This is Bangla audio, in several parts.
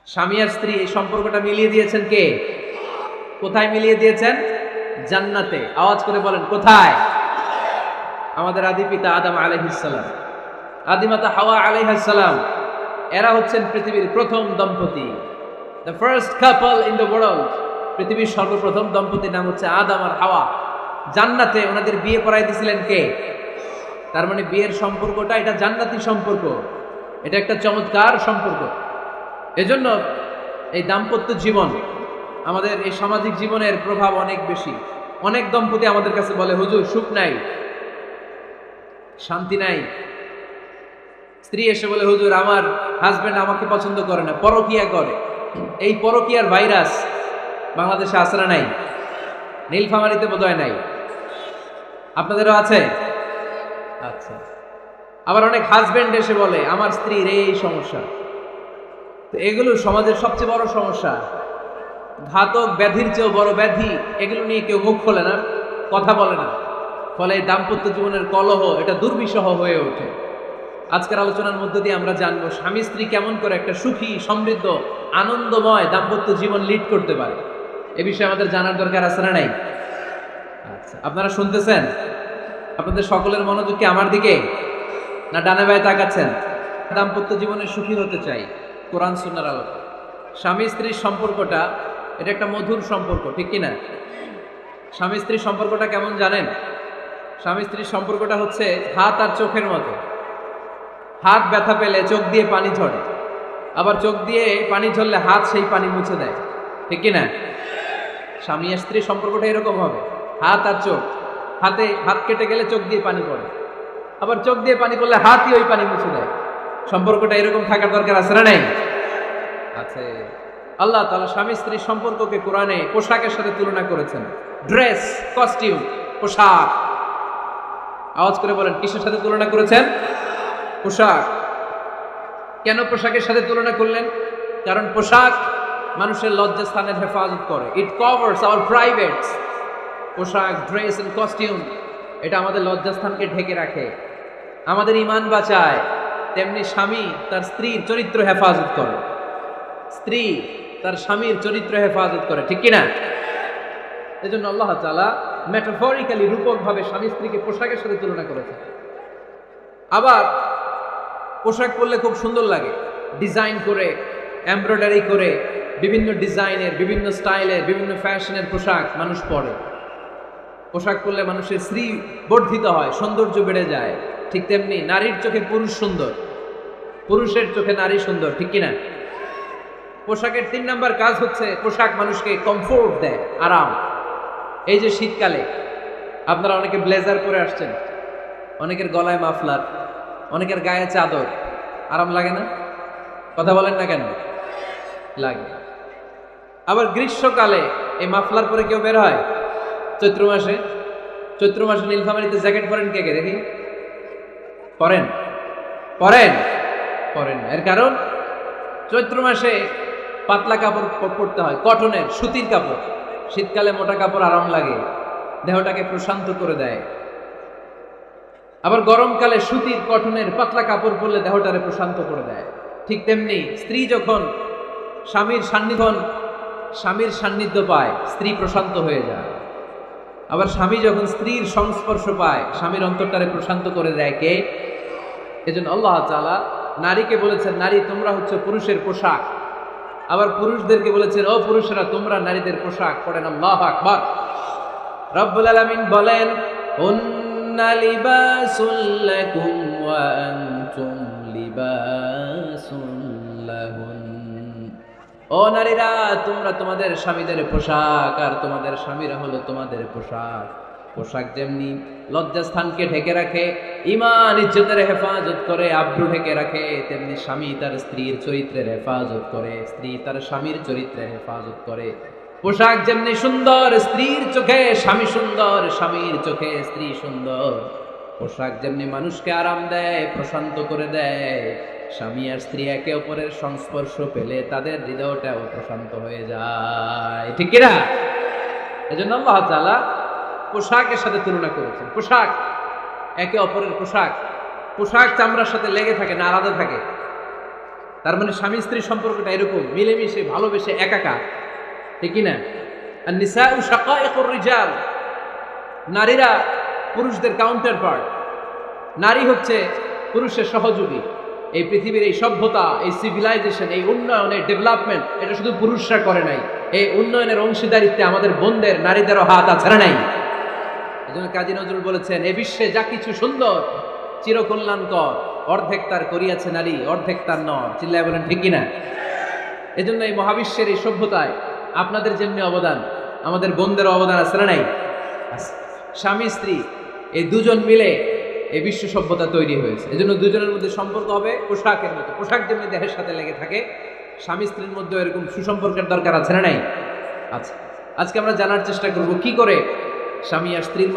স্বামী আর স্ত্রী এই সম্পর্কটা মিলিয়ে দিয়েছেন কে? কোথায় মিলিয়ে দিয়েছেন? জান্নাতে। আওয়াজ করে বলেন কোথায়? আমাদের আদি পিতা আদম আলাইহিস সালাম, আদিমাতা হাওয়া আলাইহিস সালাম, এরা হচ্ছেন পৃথিবীর প্রথম দম্পতি, the first couple in the world. পৃথিবীর সর্বপ্রথম দম্পতির নাম হচ্ছে আদম আর হাওয়া। জান্নাতে ওনাদের বিয়ে পড়াই দিয়েছিলেন কে? তার মানে বিয়ের সম্পর্কটা এটা জান্নাতি সম্পর্ক, এটা একটা চমৎকার সম্পর্ক। এজন্য এই দাম্পত্য জীবন, আমাদের এই সামাজিক জীবনের প্রভাব অনেক বেশি। অনেক দম্পতি আমাদের কাছে বলে, হুজুর সুখ নাই, শান্তি নাই। স্ত্রী এসে বলে, হুজুর আমার হাজবেন্ড আমাকে পছন্দ করে না, পরকিয়া করে। এই পরকিয়ার ভাইরাস বাংলাদেশে আছে না নাই? নীলফামারীতে বোধহয় নাই, আপনাদেরও আছে? আচ্ছা। আবার অনেক হাজবেন্ড এসে বলে, আমার স্ত্রীর এই সমস্যা। তো এগুলো সমাজের সবচেয়ে বড় সমস্যা, ঘাতক ব্যাধির চেয়েও বড় ব্যাধি। এগুলো নিয়ে কেউ মুখ খোলে না, কথা বলে না, ফলে দাম্পত্য জীবনের কলহ এটা দুর্বিষহ হয়ে ওঠে। আজকের আলোচনার মধ্য দিয়ে আমরা জানবো স্বামী স্ত্রী কেমন করে একটা সুখী, সমৃদ্ধ, আনন্দময় দাম্পত্য জীবন লিড করতে পারে। এ বিষয়ে আমাদের জানার দরকার আছে না নাই? আচ্ছা, আপনারা শুনতেছেন? আপনাদের সকলের মনোযোগ কি আমার দিকে, না ডানে বায়ে তাকাচ্ছেন? দাম্পত্য জীবনে সুখী হতে চাই কোরআন সুন্নাহর আলোকে। স্বামী স্ত্রীর সম্পর্কটা এটা একটা মধুর সম্পর্ক, ঠিক কিনা? স্বামী স্ত্রীর সম্পর্কটা কেমন জানেন? স্বামী স্ত্রীর সম্পর্কটা হচ্ছে হাত আর চোখের মতো। হাত ব্যথা পেলে চোখ দিয়ে পানি ঝরে, আবার চোখ দিয়ে পানি ঝরলে হাত সেই পানি মুছে দেয়, ঠিক কিনা? স্বামী আর স্ত্রীর সম্পর্কটা এরকম হবে, হাত আর চোখ। হাতে হাত কেটে গেলে চোখ দিয়ে পানি পড়ে, আবার চোখ দিয়ে পানি পড়লে হাতই ওই পানি মুছে দেয়। সম্পর্কটা এরকম থাকার দরকার আছে না নাই? আছে। আল্লাহ তাআলা স্বামী স্ত্রীর সম্পর্ককে কোরআনে পোশাকের সাথে তুলনা করেছেন। ড্রেস, কস্টিউম, পোশাক। আওয়াজ করে বলেন কিসের সাথে তুলনা করেছেন? পোশাক। কেন পোশাকের সাথে তুলনা করলেন? কারণ পোশাক মানুষের লজ্জাস্থানের হেফাজত করে। ইট কভারস আওয়ার প্রাইভেটস। পোশাক, ড্রেস এন্ড কস্টিউম এটা আমাদের লজ্জাস্থানকে ঢেকে রাখে, আমাদের ঈমান বাঁচায়। তেমনি স্বামী তার স্ত্রীর চরিত্র হেফাজত করে, স্ত্রী তার স্বামীর চরিত্র হেফাজত করে, ঠিক কিনা? এজন্য আল্লাহ তাআলা মেটাফরিক্যালি, রূপকভাবে স্বামী স্ত্রীকে পোশাকের সাথে তুলনা করেছেন। আবার পোশাক পরলে খুব সুন্দর লাগে, ডিজাইন করে, এমব্রয়ডারি করে, বিভিন্ন ডিজাইনের, বিভিন্ন স্টাইলের, বিভিন্ন ফ্যাশনের পোশাক মানুষ পরে। পোশাক পরলে মানুষের শ্রী বর্ধিত হয়, সৌন্দর্য বেড়ে যায়। ঠিক তেমনি নারীর চোখে পুরুষ সুন্দর, পুরুষের চোখে নারী সুন্দর, ঠিক কিনা? পোশাকের 3 নাম্বার কাজ হচ্ছে পোশাক মানুষকে কমফোর্ট দেয়, আরাম। এই যে শীতকালে আপনারা অনেকে ব্লেজার পরে আসছেন, অনেকের গলায় মাফলার, অনেকের গায়ে চাদর, আরাম লাগে না? কথা বলেন না কেন? লাগে। আবার গ্রীষ্মকালে এই মাফলার পরে কেউ বের হয়? চৈত্র মাসে, চৈত্র মাসে নীলফামারীতে জ্যাকেট পরেন কে কে দেখি? পরেন? পরেন? পরেন না। এর কারণ চৈত্র মাসে পাতলা কাপড় পরতে হয়, কটনের, সুতির কাপড়। শীতকালে মোটা কাপড় আরাম লাগে, দেহটাকে প্রশান্ত করে দেয়। আবার গরমকালে সুতির, কটনের পাতলা কাপড় পরলে দেহটারে প্রশান্ত করে দেয়। ঠিক তেমনি স্ত্রী যখন স্বামীর সান্নিধ্য পায়, স্ত্রী প্রশান্ত হয়ে যায়। আবার স্বামী যখন স্ত্রীর সংস্পর্শ পায়, স্বামীর অন্তরটারে প্রশান্ত করে দেয় কে? এজন্য আল্লাহ তাআলা নারীকে বলেছেন, নারী তোমরা হচ্ছে পুরুষের পোশাক। আবার পুরুষদেরকে বলেছেন, ও পুরুষেরা তোমরা নারীদের পোশাক। পড়েন আল্লাহু আকবার। রব্বুল আলামিন বলেন, হুন্না লিবাসুল লাকুম ওয়া আনতুম লিবাসুল লাহুন। ও নারীরা, তোমরা তোমাদের স্বামীদের পোশাক, আর তোমাদের স্বামীরা হলো তোমাদের পোশাক। পোশাক যেমনি লজ্জাস্থানকে ঢেকে রাখে, ঈমান ইজ্জতের হেফাজত করে, আব্রু ঢেকে রাখে, তেমনি স্বামী তার স্ত্রীর চরিত্রের হেফাজত করে, স্ত্রী তার স্বামীর চরিত্রের হেফাজত করে। পোশাক যেমনি সুন্দর, স্ত্রীর চোখে স্বামী সুন্দর, স্বামীর চোখে স্ত্রী সুন্দর। পোশাক যেমনি মানুষকে আরাম দেয়, প্রশান্ত করে দেয়, স্বামী আর স্ত্রী একে অপরের সংস্পর্শ পেলে তাদের হৃদয়টাও প্রশান্ত হয়ে যায়, ঠিক কিনা? এজন্য আল্লাহ তাআলা পোশাকের সাথে তুলনা করেছেন। পোশাক একে অপরের পোশাক। পোশাক চামড়ার সাথে লেগে থাকে না, আলাদা থাকে? তার মানে স্বামী স্ত্রীর সম্পর্কটা এরকম, মিলেমিশে ভালোবেসে একাকার, ঠিক না? আর নিসাউ শাকাইকুর রিজাল, নারীরা পুরুষদের কাউন্টার পার্ট, নারী হচ্ছে পুরুষের সহযোগী। এই পৃথিবীর এই সভ্যতা, এই সিভিলাইজেশন, এই উন্নয়ন, এই ডেভেলপমেন্ট, এটা শুধু পুরুষরা করে নাই। এই উন্নয়নের অংশীদারিত্বে আমাদের বোনদের, নারীদেরও হাত আছে না নাই? এজন্য কাজী নজরুল বলেছেন, এ বিশ্বে যা কিছু সুন্দর চিরকল্যাণকর, অর্ধেক তার করিয়াছে নারী, অর্ধেক তার নর। চিল্লায় বলেন ঠিক কিনা? এজন্য এই মহাবিশ্বের এই সভ্যতায় আপনাদের যেমনি অবদান, আমাদের বোনদেরও অবদান আছে না নাই? স্বামী স্ত্রী এই দুজন মিলে এই বিশ্ব সভ্যতা তৈরি হয়েছে। এজন্য দুজনের মধ্যে সম্পর্ক হবে পোশাকের মতো। পোশাক যেমনি দেহের সাথে লেগে থাকে, স্বামী স্ত্রীর মধ্যে এরকম সুসম্পর্কের দরকার আছে না নাই? আচ্ছা, আজকে আমরা জানার চেষ্টা করব কি করে স্বামী আর স্ত্রীর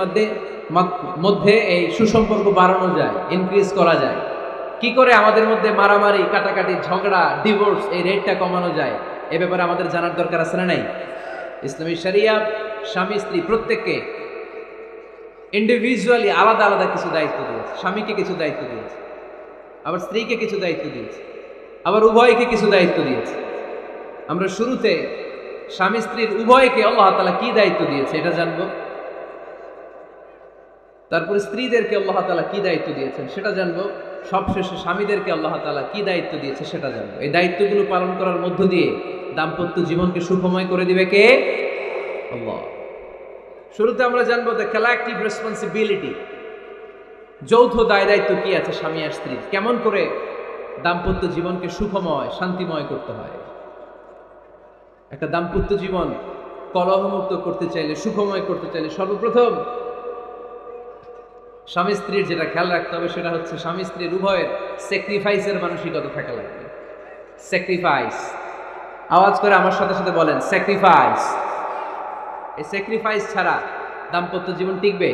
মধ্যে এই সুসম্পর্ক বাড়ানো যায়, ইনক্রিজ করা যায়। কি করে আমাদের মধ্যে মারামারি, কাটাকাটি, ঝগড়া, ডিভোর্স, এই রেটটা কমানো যায়। এ ব্যাপারে আমাদের জানার দরকার আছে না নাই? ইসলামী শরিয়া স্বামী স্ত্রী প্রত্যেককে ইন্ডিভিজুয়ালি আলাদা আলাদা কিছু দায়িত্ব দিয়েছে। স্বামীকে কিছু দায়িত্ব দিয়েছে, আবার স্ত্রীকে কিছু দায়িত্ব দিয়েছে, আবার উভয়কে কিছু দায়িত্ব দিয়েছে। আমরা শুরুতে স্বামী স্ত্রীর উভয়কে আল্লাহ তাআলা কি দায়িত্ব দিয়েছে এটা জানবো, তারপরে স্ত্রীদেরকে আল্লাহ তাআলা কি দায়িত্ব দিয়েছেন সেটা জানবো, সবশেষে স্বামীদেরকে আল্লাহ তাআলা কি দায়িত্ব দিয়েছে সেটা জানবো। এই দায়িত্বগুলো পালন করার মধ্য দিয়ে দাম্পত্য জীবনকে সুখময় করে দিবে কে? আল্লাহ। শুরুতে আমরা জানবো দ্য কালেক্টিভ রেসপন্সিবিলিটি, যৌথ দায় দায়িত্ব কি আছে স্বামী আর স্ত্রীর, কেমন করে দাম্পত্য জীবনকে সুখময়, শান্তিময় করতে হয়। একটা দাম্পত্য জীবন কলহমুক্ত করতে চাইলে, সুখময় করতে চাইলে সর্বপ্রথম স্বামী স্ত্রীর যেটা খেয়াল রাখতে হবে সেটা হচ্ছে স্বামী স্ত্রীর উভয়ের স্যাক্রিফাইসের মানসিকতা থাকা লাগবে। স্যাক্রিফাইস, আওয়াজ করে আমার সাথে সাথে বলেন স্যাক্রিফাইস। এই স্যাক্রিফাইস ছাড়া দাম্পত্য জীবন টিকবে?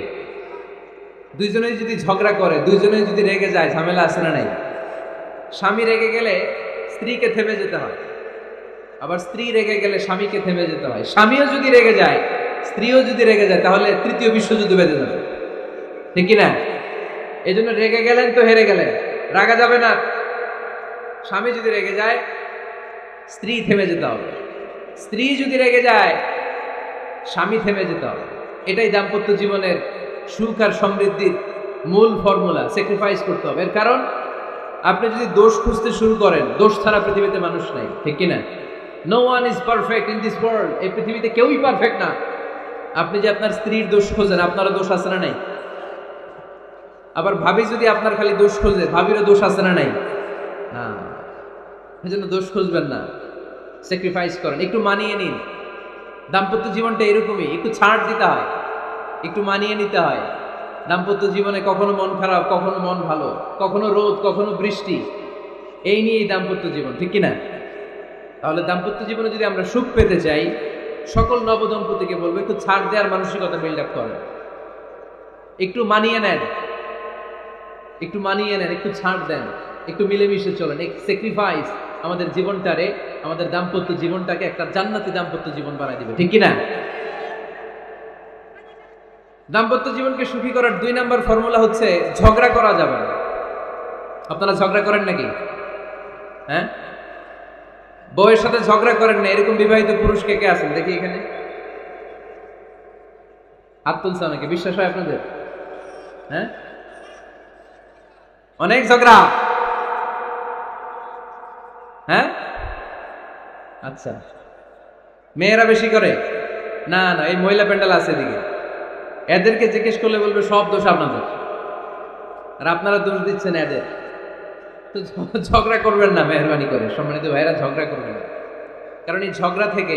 দুইজনেই যদি ঝগড়া করে, দুইজনেই যদি রেগে যায়, ঝামেলা আছে না নাই? স্বামী রেগে গেলে স্ত্রীকে থেমে যেতে হয়, আবার স্ত্রী রেগে গেলে স্বামীকে থেমে যেতে হয়। স্বামীও যদি রেগে যায়, স্ত্রীও যদি রেগে যায়, তাহলে তৃতীয় বিশ্বযুদ্ধ বেঁধে যাবে, ঠিক না? এই জন্য রেগে গেলেন তো হেরে গেলেন, রাগা যাবে না। স্বামী যদি রেগে যায়, স্ত্রী থেমে যেতে হবে। স্ত্রী যদি রেগে যায়, স্বামী থেমে যেতে হবে। এটাই দাম্পত্য জীবনের সুখ আর সমৃদ্ধির মূল ফর্মুলা। স্যাক্রিফাইস করতে হবে। এর কারণ আপনি যদি দোষ খুঁজতে শুরু করেন, দোষ ছাড়া পৃথিবীতে মানুষ নাই, ঠিক কিনা? No one is perfect in this world. এই পৃথিবীতে কেউই পারফেক্ট না। আপনি যে আপনার স্ত্রীর দোষ খোঁজেন, আপনারও দোষ আছে না নাই? আবার ভাবি যদি আপনার খালি দোষ খোঁজে, ভাবিরও দোষ আছে না নাই? না, এই জন্য দোষ খুঁজবেন না, স্যাক্রিফাইস করেন, একটু মানিয়ে নিন। দাম্পত্য জীবনটা এরকমই, একটু ছাড় দিতে হয়, একটু মানিয়ে নিতে হয়। দাম্পত্য জীবনে কখনো মন খারাপ, কখনো মন ভালো, কখনো রোদ, কখনো বৃষ্টি, এই নিয়েই দাম্পত্য জীবন, ঠিক কিনা? তাহলে দাম্পত্য জীবনে যদি আমরা সুখ পেতে চাই, সকল নবদম্পতিকে বলবো একটু ছাড় দেওয়ার মানসিকতা বিল্ড আপ করেন, একটু মানিয়ে নেন, একটু মানিয়ে নেন, একটু ছাড় দেন, একটু মিলেমিশে চলেন। এক স্যাক্রিফাইস আমাদের জীবনটারে, আমাদের দাম্পত্য জীবনটাকে একটা জান্নাতি দাম্পত্য জীবন বানাই দিবে, ঠিক কিনা? দাম্পত্য জীবনকে সুখী করার 2 নাম্বার ফর্মুলা হচ্ছে ঝগড়া করা যাবে না। আপনারা ঝগড়া করেন নাকি? হ্যাঁ, বউয়ের সাথে ঝগড়া করেন না এরকম বিবাহিত পুরুষ কে কে আছেন দেখি এখানে? হাত তুলছে অনেকে, বিশ্বাস হয় আপনাদের? হ্যাঁ, অনেক ঝগড়া। হ্যাঁ, আচ্ছা, মেয়েরা বেশি করে? না না, এই মহিলা প্যান্ডেল আছে এদিকে, এদেরকে জিজ্ঞেস করলে বলবে সব দোষ আপনাদের, আর আপনারা দোষ দিচ্ছেন এদের। তো ঝগড়া করবেন না মেহরবানি করে, সম্মানিত ভাইরা, ঝগড়া করবেন না। কারণ এই ঝগড়া থেকে,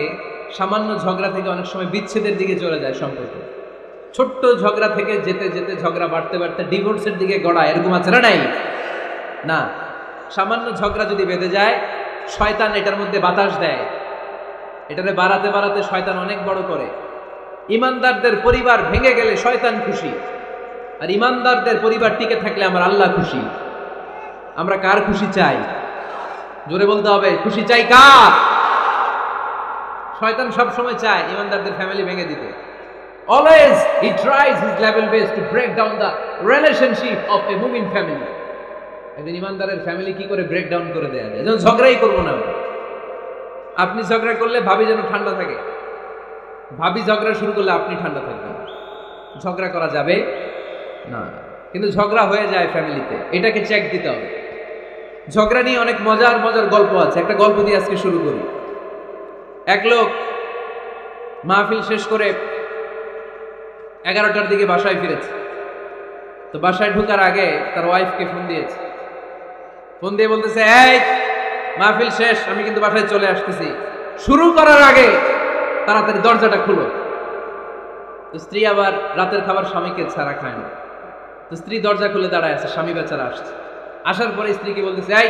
সামান্য ঝগড়া থেকে অনেক সময় বিচ্ছেদের দিকে চলে যায় সম্পর্ক। ছোট্ট ঝগড়া থেকে যেতে যেতে ঝগড়া বাড়তে বাড়তে ডিভোর্সের দিকে গড়া, এরকম আছে না নাই? না, সামান্য ঝগড়া যদি বেঁধে যায়, শয়তান এটার মধ্যে বাতাস দেয়, এটারে বাড়াতে বাড়াতে শয়তান অনেক বড় করে। ইমানদারদের পরিবার ভেঙে গেলে শয়তান খুশি, আর ইমানদারদের পরিবার টিকে থাকলে আমার আল্লাহ খুশি। আমরা কার খুশি চাই? জোরে বলতে হবে, খুশি চাই কার? শয়তান সব সময় চায় ইমানদারদের ফ্যামিলি ভেঙে দিতে। Always he tries his level best to break down the relationship of a moving family. একজন ইমানদারের ফ্যামিলি কি করে ব্রেকডাউন করে দেয়া যায়, যেন ঝগড়াই করবো না। আপনি ঝগড়া করলে ভাবি যেন ঠান্ডা থাকে, ভাবি ঝগড়া শুরু করলে আপনি ঠান্ডা থাকবেন। ঝগড়া করা যাবে না, কিন্তু ঝগড়া হয়ে যায় ফ্যামিলিতে, এটাকে চেক দিতে হবে। ঝগড়া নিয়ে অনেক মজার মজার গল্প আছে। একটা গল্প দিয়ে আজকে শুরু করি। এক লোক মাহফিল শেষ করে 11টার দিকে বাসায় ফিরেছে। তো বাসায় ঢোকার আগে তার ওয়াইফকে ফোন দিয়েছে। ফোন দিয়ে বলতেছে, এই মাহফিল শেষ, আমি কিন্তু বাসায় চলে আসতেছি, শুরু করার আগে তাড়াতাড়ি দরজাটা খুলো। তো স্ত্রী আবার রাতের খাবার স্বামীকে ছাড়া খায় না। তো স্ত্রী দরজা খুলে দাঁড়ায় আছে, স্বামী বেচারা আসছে। আসার পরে স্ত্রীকে বলতেছে, এই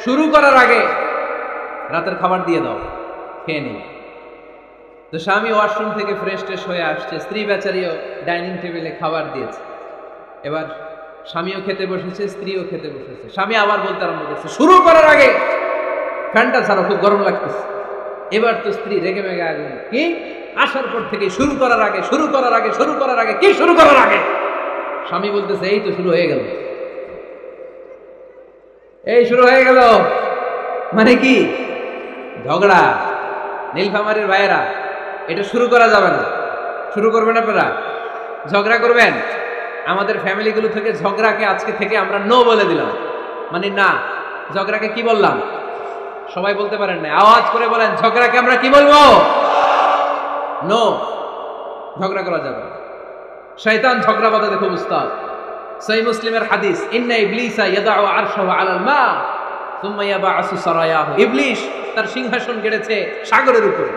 শুরু করার আগে রাতের খাবার দিয়ে দাও, খেয়ে নেই। তো স্বামী ওয়াশরুম থেকে ফ্রেশ ট্রেশ হয়ে আসছে, স্ত্রী বেচারিও ডাইনিং টেবিলে খাবার দিয়েছে। এবার স্বামীও খেতে বসেছে, স্ত্রীও খেতে বসেছে। স্বামী আবার বলতে আরম্ভ করছে, শুরু করার আগে ফ্যানটা ছাড়ো, খুব গরম লাগতেছে। এবার তো স্ত্রী রেগে মেগে আগুন, কি আসার পর থেকে শুরু করার আগে, শুরু করার আগে, শুরু করার আগে, কি শুরু করার আগে? স্বামী বলতেছে, এই তো শুরু হয়ে গেল, এই শুরু হয়ে গেল। মানে কি? ঝগড়া। নীলফামারীর ভাইয়েরা, এটা শুরু করা যাবে না। শুরু করবেন আপনারা, ঝগড়া করবেন। আমাদের ফ্যামিলিগুলো থেকে ঝগড়াকে আজকে থেকে আমরা নো বলে দিলাম। মানে না, ঝগড়াকে কি বললাম? সবাই বলতে পারেন না, আওয়াজ করে বলেন, ঝগড়াকে আমরা কি বলবো? নো। ঝগড়া করা যাবে না। শয়তান ঝগড়া বাঁধাতে খুব উস্তাদ। সহিহ মুসলিমের হাদিস, ইন্না ইবলিসা ইয়াদাউ আরশাহু আলাল মা সুম্মা ইয়াবআসু সারায়াহু। ইবলিস তার সিংহাসন গেড়েছে সাগরের উপরে।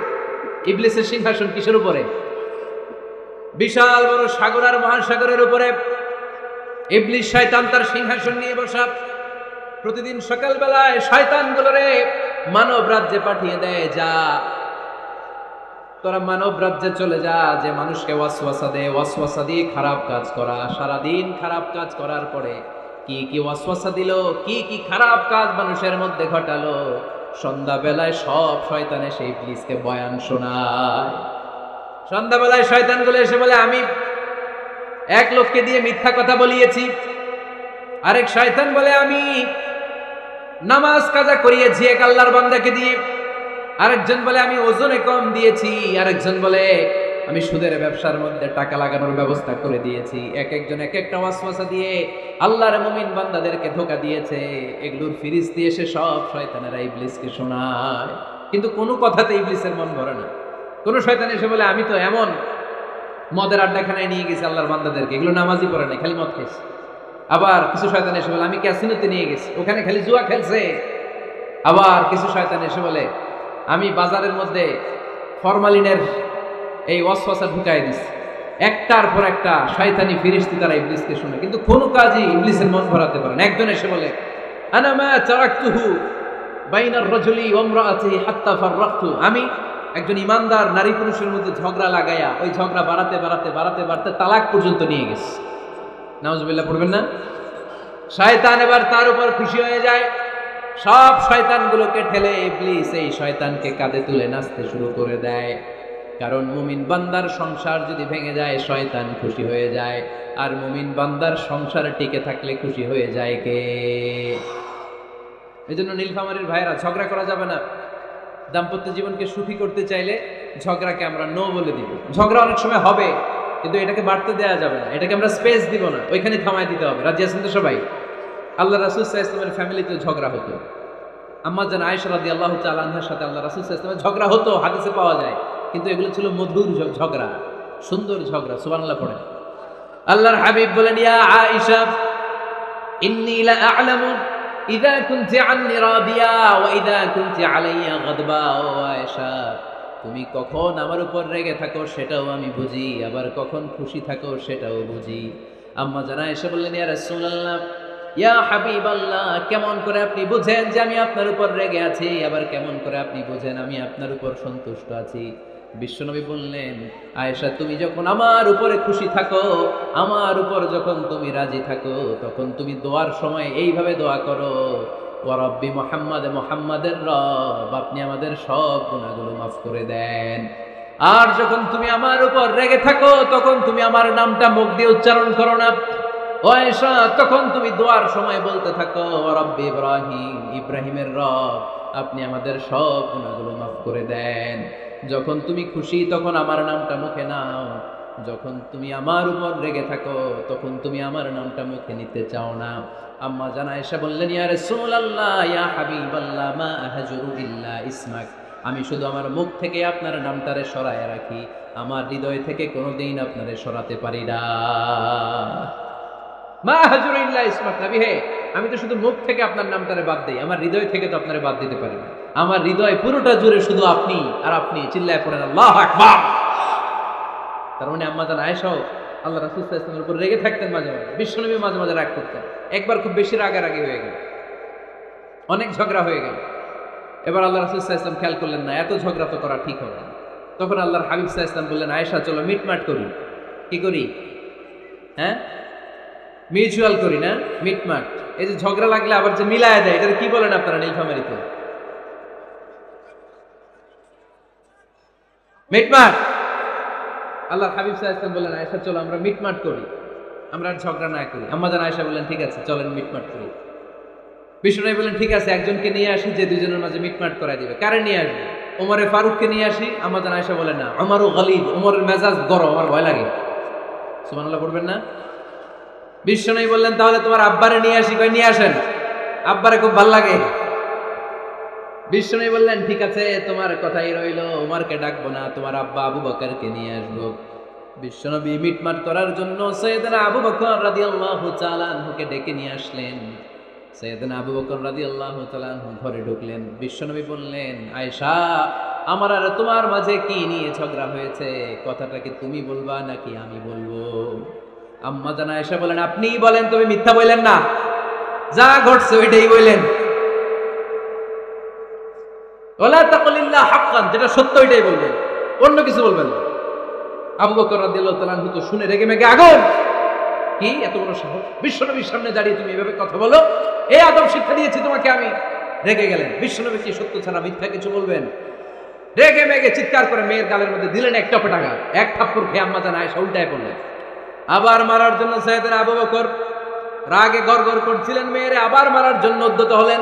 ইবলিসের সিংহাসন কিসের উপরে? বিশাল বড় সাগর আর মহাসাগরের উপরে ইবলিস শয়তান তার সিংহাসন নিয়ে বসা। প্রতিদিন সকালবেলায় শয়তানগুলোরে মানব রাজ্যে পাঠিয়ে দেয়, যা তোরা মানব রাজ্যে চলে যা, যে মানুষকে ওয়াসওয়াসা দেয়, ওয়াসওয়াসা দিয়ে খারাপ কাজ করা। সারাদিন খারাপ কাজ করার পরে কি কি ওয়াসওয়াসা দিল, কি কি খারাপ কাজ মানুষের মধ্যে ঘটালো, সন্ধ্যাবেলায় সব শয়তান এসে ইবলিসকে বয়ান শোনায়। সন্ধ্যাবেলায় শয়তানগুলো এসে বলে, আমি এক লোককে দিয়ে মিথ্যা কথা বলিয়েছি। আরেক শয়তান বলে, আমি নামাজ কাজা করিয়েছি এক আল্লাহর বান্দাকে দিয়ে। আরেকজন বলে, আমি ওজনে কম দিয়েছি। আরেকজন বলে, আমি সুদের ব্যবসার মধ্যে টাকা লাগানোর ব্যবস্থা করে দিয়েছি। এক একজন এক একটা ওয়াসওয়াসা দিয়ে আল্লাহর মুমিন বান্দাদেরকে ধোঁকা দিয়েছে। এগুলোর ফিরিস্তি এসে সব শয়তানেরা ইবলিসকে শোনায়, কিন্তু কোনো কথাতে ইবলিসের মন ভরে না। কোন শয়তান এসে বলে, আমি তো এমন মদের আড্ডাখানায় নিয়ে গেছি আল্লাহর বান্দাদেরকে, এগুলো নামাজই পড়ে নাই, খালি মদ খেয়েছে। আবার কিছু শয়তান এসে বলে, আমি ক্যাসিনোতে নিয়ে গেছি, ওখানে খালি জুয়া খেলছে। আবার কিছু শয়তান এসে বলে, আমি বাজারের মধ্যে ফরমালিনের এই ওয়াসওয়াসা ঢুকাই দিছি। একটার পর একটা শয়তানি ফিরিস্তি তারা ইবলিসকে শুনে, কিন্তু কোনো কাজই ইবলিসের মন ভরাতে পারে না। একজন এসে বলে, আনা মা তারাকতুহু বাইনার রাজুলি ওয়া ইমরাআতিহি হাত্তা ফাররাকতু। আমি একজন ইমানদার নারী পুরুষের মধ্যে ঝগড়া লাগাইয়া ওই ঝগড়া বাড়াতে বাড়াতে বাড়াতে বাড়াতে তালাক পর্যন্ত নিয়ে গেছে। নাউজুবিল্লাহ পড়বেন না? শয়তান এবার তার উপর খুশি হয়ে যায়। সব শয়তানগুলোকে ঠেলে ইবলিস এই শয়তানকে কাঁধে তুলে নাচতে শুরু করে দেয়। কারণ মুমিন বান্দার সংসার যদি ভেঙে যায় শয়তান খুশি হয়ে যায়, আর মুমিন বান্দার সংসারে টিকে থাকলে খুশি হয়ে যায় কে? এই জন্য নীলফামারীর ভাইয়েরা, ঝগড়া করা যাবে না। দাম্পত্য জীবনকে সুখী করতে চাইলে ঝগড়াকে আমরা নো বলে দিব। ঝগড়া অনেক সময় হবে, কিন্তু এটাকে বাড়তে দেওয়া যাবে না, এটাকে আমরা স্পেস দিব না, ওইখানে থামাই দিতে হবে। রাজি আছেন তো সবাই? আল্লাহ রাসূল সাল্লাল্লাহু আলাইহি ওয়াসাল্লামের ফ্যামিলিতে ঝগড়া হতো। আম্মা জান আয়েশা রাদিয়াল্লাহু তাআলা আনহার সাথে আল্লাহ রাসূল সাল্লাল্লাহু আলাইহি ওয়াসাল্লামের ঝগড়া হতো, হাদিসে পাওয়া যায়। কিন্তু এগুলো ছিল মধুর ঝগড়া, সুন্দর ঝগড়া। সুবহানাল্লাহ পড়েন। আল্লাহর হাবিব বলেন, ইয়া আয়েশা ইন্নী লা আ'লামু ইযা কুনতি আন্নী রাদিয়া ওয়া ইযা কুনতি আলাইয়া গাদবা। ও আয়েশা, তুমি কখন আমার উপর রেগে থাকো সেটাও আমি বুঝি, আবার কখন খুশি থাকো সেটাও বুঝি। আম্মা জান আয়েশা বললেন, ইয়া রাসূলুল্লাহ, ইয়া হাবিবাল্লাহ, কেমন করে আপনি বুঝেন যে আমি আপনার উপর রেগে আছি, আবার কেমন করে আপনি বুঝেন আমি আপনার উপর সন্তুষ্ট আছি? বিশ্বনবী বললেন, আয়েশা, তুমি যখন আমার উপরে খুশি থাকো, আমার উপর যখন তুমি রাজি থাকো, তখন তুমি দোয়ার সময় এইভাবে দোয়া করো, ওয়া রব্বি মুহাম্মাদ, মুহাম্মাদের রব, আপনি আমাদের সব গুনাহগুলো মাফ করে দেন। আর যখন তুমি আমার উপর রেগে থাকো, তখন তুমি আমার নামটা মুখ দিয়ে উচ্চারণ করো না, ও আয়েশা, তখন তুমি দোয়ার সময় বলতে থাকো, রব্বি ইব্রাহিম, ইব্রাহিমের রব, আপনি আমাদের সব গুনাহগুলো মাফ করে দেন। যখন তুমি খুশি তখন আমার নামটা মুখে নাও, যখন তুমি আমার উপর রেগে থাকো তখন তুমি আমার নামটা মুখে নিতে চাও না। আম্মা জান আয়েশা বললেন, ইয়া রাসূলুল্লাহ, ইয়া হাবিবাল্লাহ, মা আহজুরু ইল্লা ইসমাক, আমি শুধু আমার মুখ থেকে আপনার নামটারে সরায় রাখি, আমার হৃদয় থেকে কোনোদিন আপনারে সরাতে পারি না। মা আহজুরু ইল্লা ইসমাক, নবী হে, আমি তো শুধু মুখ থেকে আপনার নামটারে বাদ দেই, আমার হৃদয় থেকে তো আপনারে বাদ দিতে পারি না। আমার হৃদয় পুরোটা জুড়ে শুধু আপনি আর আপনি। চিল্লায় পড়েন আল্লাহু আকবার। তার মানে আম্মা জান আয়েশাও আল্লাহ রাসূল সাল্লাল্লাহু আলাইহি ওয়াসাল্লামের উপর রেগে থাকতেন মাঝে মাঝে, বিশ্বনবী মাঝে মাঝে রাগ করতেন। একবার খুব বেশি রাগারাগি হয়ে গেল, অনেক ঝগড়া হয়ে গেল। এবার আল্লাহ রাসূল সাল্লাল্লাহু আলাইহি ওয়াসাল্লাম খেয়াল করলেন না, এত ঝগড়া তো করা ঠিক হবে না। তখন আল্লাহর হাবিব সাল্লাল্লাহু আলাইহি ওয়াসাল্লাম বললেন, আয়েশা চলো মিটমাট করি। কি করি? হ্যাঁ, মিউচুয়াল করি না, মিটমাট। এই যে ঝগড়া লাগলে আবার যে মিলায় দেয়, এটা কি বলেন আপনারা নীলফামারীতে? মিটমাট। আল্লাহর হাবিব সাল্লাল্লাহু আলাইহি ওয়াসাল্লাম বললেন, আয়েশা চলো আমরা মিটমাট করি, আমরা আর ঝগড়া না করি। আম্মা জান আয়েশা বললেন, ঠিক আছে চলেন মিটমাট করি। বিষ্ণু বললেন, ঠিক আছে একজনকে নিয়ে আসি যে দুজনের মাঝে মিটমাট করাই দিবে। কারে নিয়ে আসবে? ওমরে ফারুককে নিয়ে আসি। আম্মা জান আয়েশা বলেন, না, ওমরও গলিব, ওমরের মেজাজ গরম, আমার ভয় লাগে। সুবহানাল্লাহ পড়বেন না? বিষ্ণু বললেন, তাহলে তোমার আব্বারে নিয়ে আসি। কই, নিয়ে আসেন, আব্বারে খুব ভাল লাগে। বিষ্ণু বললেন, ঠিক আছে তোমার কথাই রইল, ওমরকে ডাকবো না, তোমার আব্বা আবু বকরকে নিয়ে আসবো। বিশ্বনবী মিটমাট করার জন্য সাইয়েদনা আবু বকর রাদিয়াল্লাহু তাআলা আনহুকে ডেকে নিয়ে আসলেন। সাইয়েদনা আবু বকর রাদিয়াল্লাহু তাআলা আনহু ঘরে ঢুকলেন। বিশ্বনবী বললেন, আয়েশা, আমার আর তোমার মাঝে কি নিয়ে ঝগড়া হয়েছে? কথাটা কি তুমি বলবা নাকি আমি বলবো? আম্মা জান আয়েশা বলেন, আপনিই বলেন, তবে মিথ্যা বললেন না, যা ঘটছে ওইটাই বললেন। ওয়ালা তাকুলিল্লাহ হাক্কান, যেটা সত্য ওইটাই বলবেন, অন্য কিছু বলবেন না। আবু বকর রাদিয়াল্লাহু তাআলা আনহু তো শুনে রেগে মেগে আগুন। কি এত বড় সাহস, বিশ্বনবীর সামনে দাঁড়িয়ে তুমি এভাবে কথা বলো? এই আদব শিক্ষা দিয়েছি তোমাকে আমি। রেগে গেলেন। বিশ্বনবী কি সত্য ছাড়া মিথ্যা কিছু বলবেন? রেগে মেগে চিৎকার করে মেয়ের গালের মধ্যে দিলেন এক টপেটাঘাত। এক থাপ্পড় খেয়ে আম্মা জান আয়েশা উল্টায় পড়লেন। আবার মারার জন্য সাইয়েদনা আবু বকর রাগে গড়গড় করছিলেন, মেয়েরে আবার মারার জন্য উদ্যত হলেন।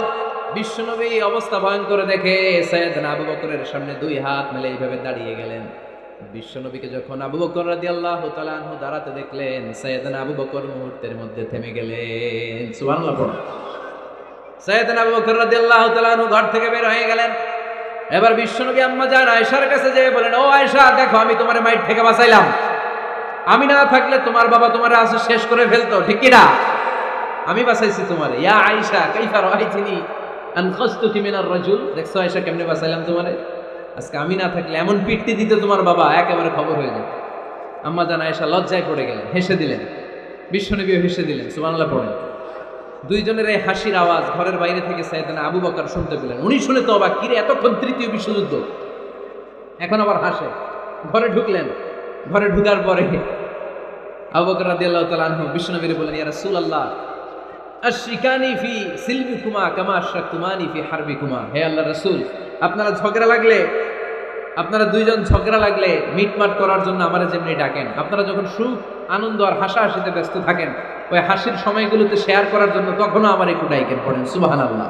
বিশ্বনবী অবস্থা ভয়ঙ্কর দেখে সাইয়েদনা আবু বকরের সামনে দুই হাত মেলে এইভাবে দাঁড়িয়ে গেলেন। বিশ্বনবীকে যখন আবু বকর রাদিয়াল্লাহু তাআলা আনহু দাঁড়াতে দেখলেন, সাইয়েদনা আবু বকর মুহূর্তের মধ্যে থেমে গেলেন। সুবহানাল্লাহ পড়ুন। সাইয়েদনা আবু বকর রাদিয়াল্লাহু তাআলা আনহু ঘর থেকে বের হয়ে গেলেন। এবার বিশ্বনবী আম্মা জান আয়েশার কাছে যেয়ে বলেন, ও আয়েশা, দেখো আমি তোমার মাইর থেকে বাঁচাইলাম, আমি না থাকলে তোমার বাবা তোমার আজ শেষ করে ফেলতো, ঠিক কি না? আমি বাঁচাইছি তোমারে। ইয়া আয়েশা কাইফা রাআইতিনি আনখাসতুকি মিনার রাজুল, দেখছো আয়েশা কেমনে বাঁচাইলাম তোমারে? আজকে আমি না থাকলে এমন পিটতি দিত তোমার বাবা, একেবারে খবর হয়ে যেত। আম্মা জান আয়েশা লজ্জায় পড়ে গেলেন, হেসে দিলেন। বিশ্বনবীও হেসে দিলেন। সুবহানাল্লাহ পড়েন। দুইজনের এই হাসির আওয়াজ ঘরের বাইরে থেকে সাইয়েদনা আবু বকর শুনতে পেলেন। উনি শুনে তো অবাক, কিরে এতক্ষণ তৃতীয় বিশ্বযুদ্ধ, এখন আবার হাসে। ঘরে ঢুকলেন। ঘরে ঢুকার পরে আবু বকর রাদিয়াল্লাহু তাআলা আনহু বিশ্বনবীরে বললেন, ইয়া রাসূলুল্লাহ, আশরিকানি ফি সিলমিকুমা কামা আশরাকতুমানি ফি হারবিকুমা। হে আল্লাহর রাসূল, আপনারা ঝগড়া লাগলে, আপনারা দুইজন ঝগড়া লাগলে মিটমাট করার জন্য আমারে যেমনি ডাকেন, আপনারা যখন সুখ আনন্দ আর হাসাহাসিতে ব্যস্ত থাকেন, ওই হাসির সময়গুলোতে শেয়ার করার জন্য তখনও আমার একটু ডাইকেন। পড়েন সুবহানাল্লাহ।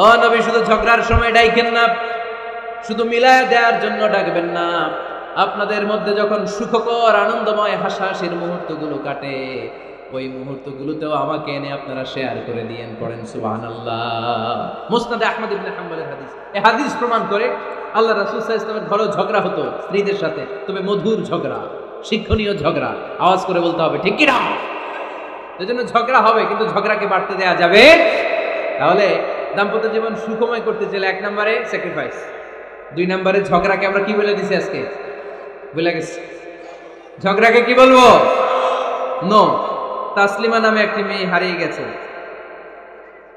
ও নবী, শুধু ঝগড়ার সময় ডাইকেন না, শুধু মিলায়া দেওয়ার জন্য ডাকবেন না। আপনাদের মধ্যে যখন সুখকর আনন্দময় হাসাহাসির মুহূর্তগুলো কাটে, ওই মুহূর্তগুলোতেও আমাকে এনে আপনারা শেয়ার করে দিয়েন। পড়েন সুবহানাল্লাহ। মুসনাদে আহমদ ইবনে হাম্বলের হাদিস। এই হাদিস প্রমাণ করে আল্লাহ রাসূল সাল্লাল্লাহু আলাইহি ওয়াসাল্লামের ঘরেও ঝগড়া হতো স্ত্রীদের সাথে, তবে মধুর ঝগড়া, শিক্ষণীয় ঝগড়া। আওয়াজ করে বলতে হবে, ঠিক কি না? এজন্য ঝগড়া হবে, কিন্তু ঝগড়াকে বাড়তে দেয়া যাবে। তাহলে দাম্পত্য জীবন সুখময় করতে চাইলে 1 নম্বরে স্যাক্রিফাইস, 2 নম্বরে ঝগড়াকে আমরা কি বলে দিছি আজকে? বলে গেছি। ঝগড়াকে কি বলবো? নো। তাসলিমা নামে একটি মেয়ে হারিয়ে গেছে।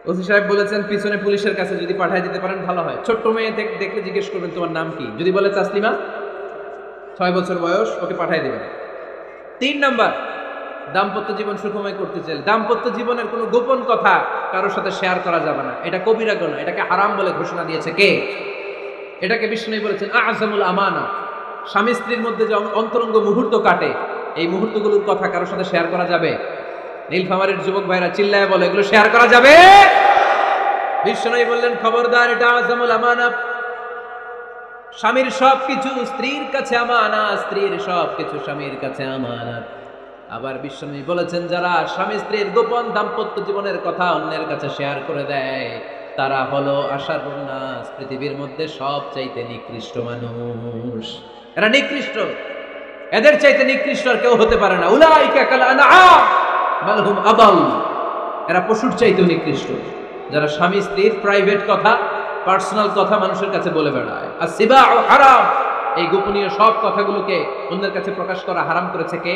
ওসি সাহেব বলেছেন, পিছনে পুলিশের কাছে যদি পাঠিয়ে দিতে পারেন ভালো হয়। ছোট্ট মেয়ে দেখলে জিজ্ঞেস করবেন, তোমার নাম কি? যদি বলে তাসলিমা, 6 বছর বয়স, ওকে পাঠিয়ে দেবেন। 3 নাম্বার, দাম্পত্য জীবন সুখময় করতে চাইলে দাম্পত্য জীবনের কোনো গোপন কথা কারোর সাথে শেয়ার করা যাবে না। এটা কবিরা গুনাহ, এটাকে হারাম বলে ঘোষণা দিয়েছে কে? এটাকে বিষ্ণু বলেছেন আযমুল আমানা। স্বামী স্ত্রীর মধ্যে যে অন্তরঙ্গ মুহূর্ত কাটে, এই মুহূর্তগুলোর কথা কারোর সাথে শেয়ার করা যাবে? নীলফামারীর যুবক ভাইরা চিল্লায় বলে এগুলো শেয়ার করা যাবে? বিশ্বনবী বললেন খবরদার, এটা আযামুল আমানাত। স্বামীর সবকিছু স্ত্রীর কাছে আমানত, স্ত্রীর সবকিছু স্বামীর কাছে আমানত। আবার বিশ্বনবী বলেছেন যারা স্বামী স্ত্রীর গোপন দাম্পত্য জীবনের কথা অন্যের কাছে শেয়ার করে দেয় তারা হলো আশারুন নাস, পৃথিবীর মধ্যে সবচাইতে নিকৃষ্ট মানুষ। এরা নিকৃষ্ট, এদের চাইতে নিকৃষ্ট আর কেউ হতে পারে না। উলাইকা কাল আনআম বাল হুম আদাল, এরা পশুর চাইতে নিকৃষ্ট, যারা স্বামী স্ত্রীর প্রাইভেট কথা, পার্সোনাল কথা মানুষের কাছে বলে বেড়ায়। আর সিবাউ হারাম, এই গোপনীয় সব কথাগুলোকে অন্যের কাছে প্রকাশ করা হারাম করেছে কে?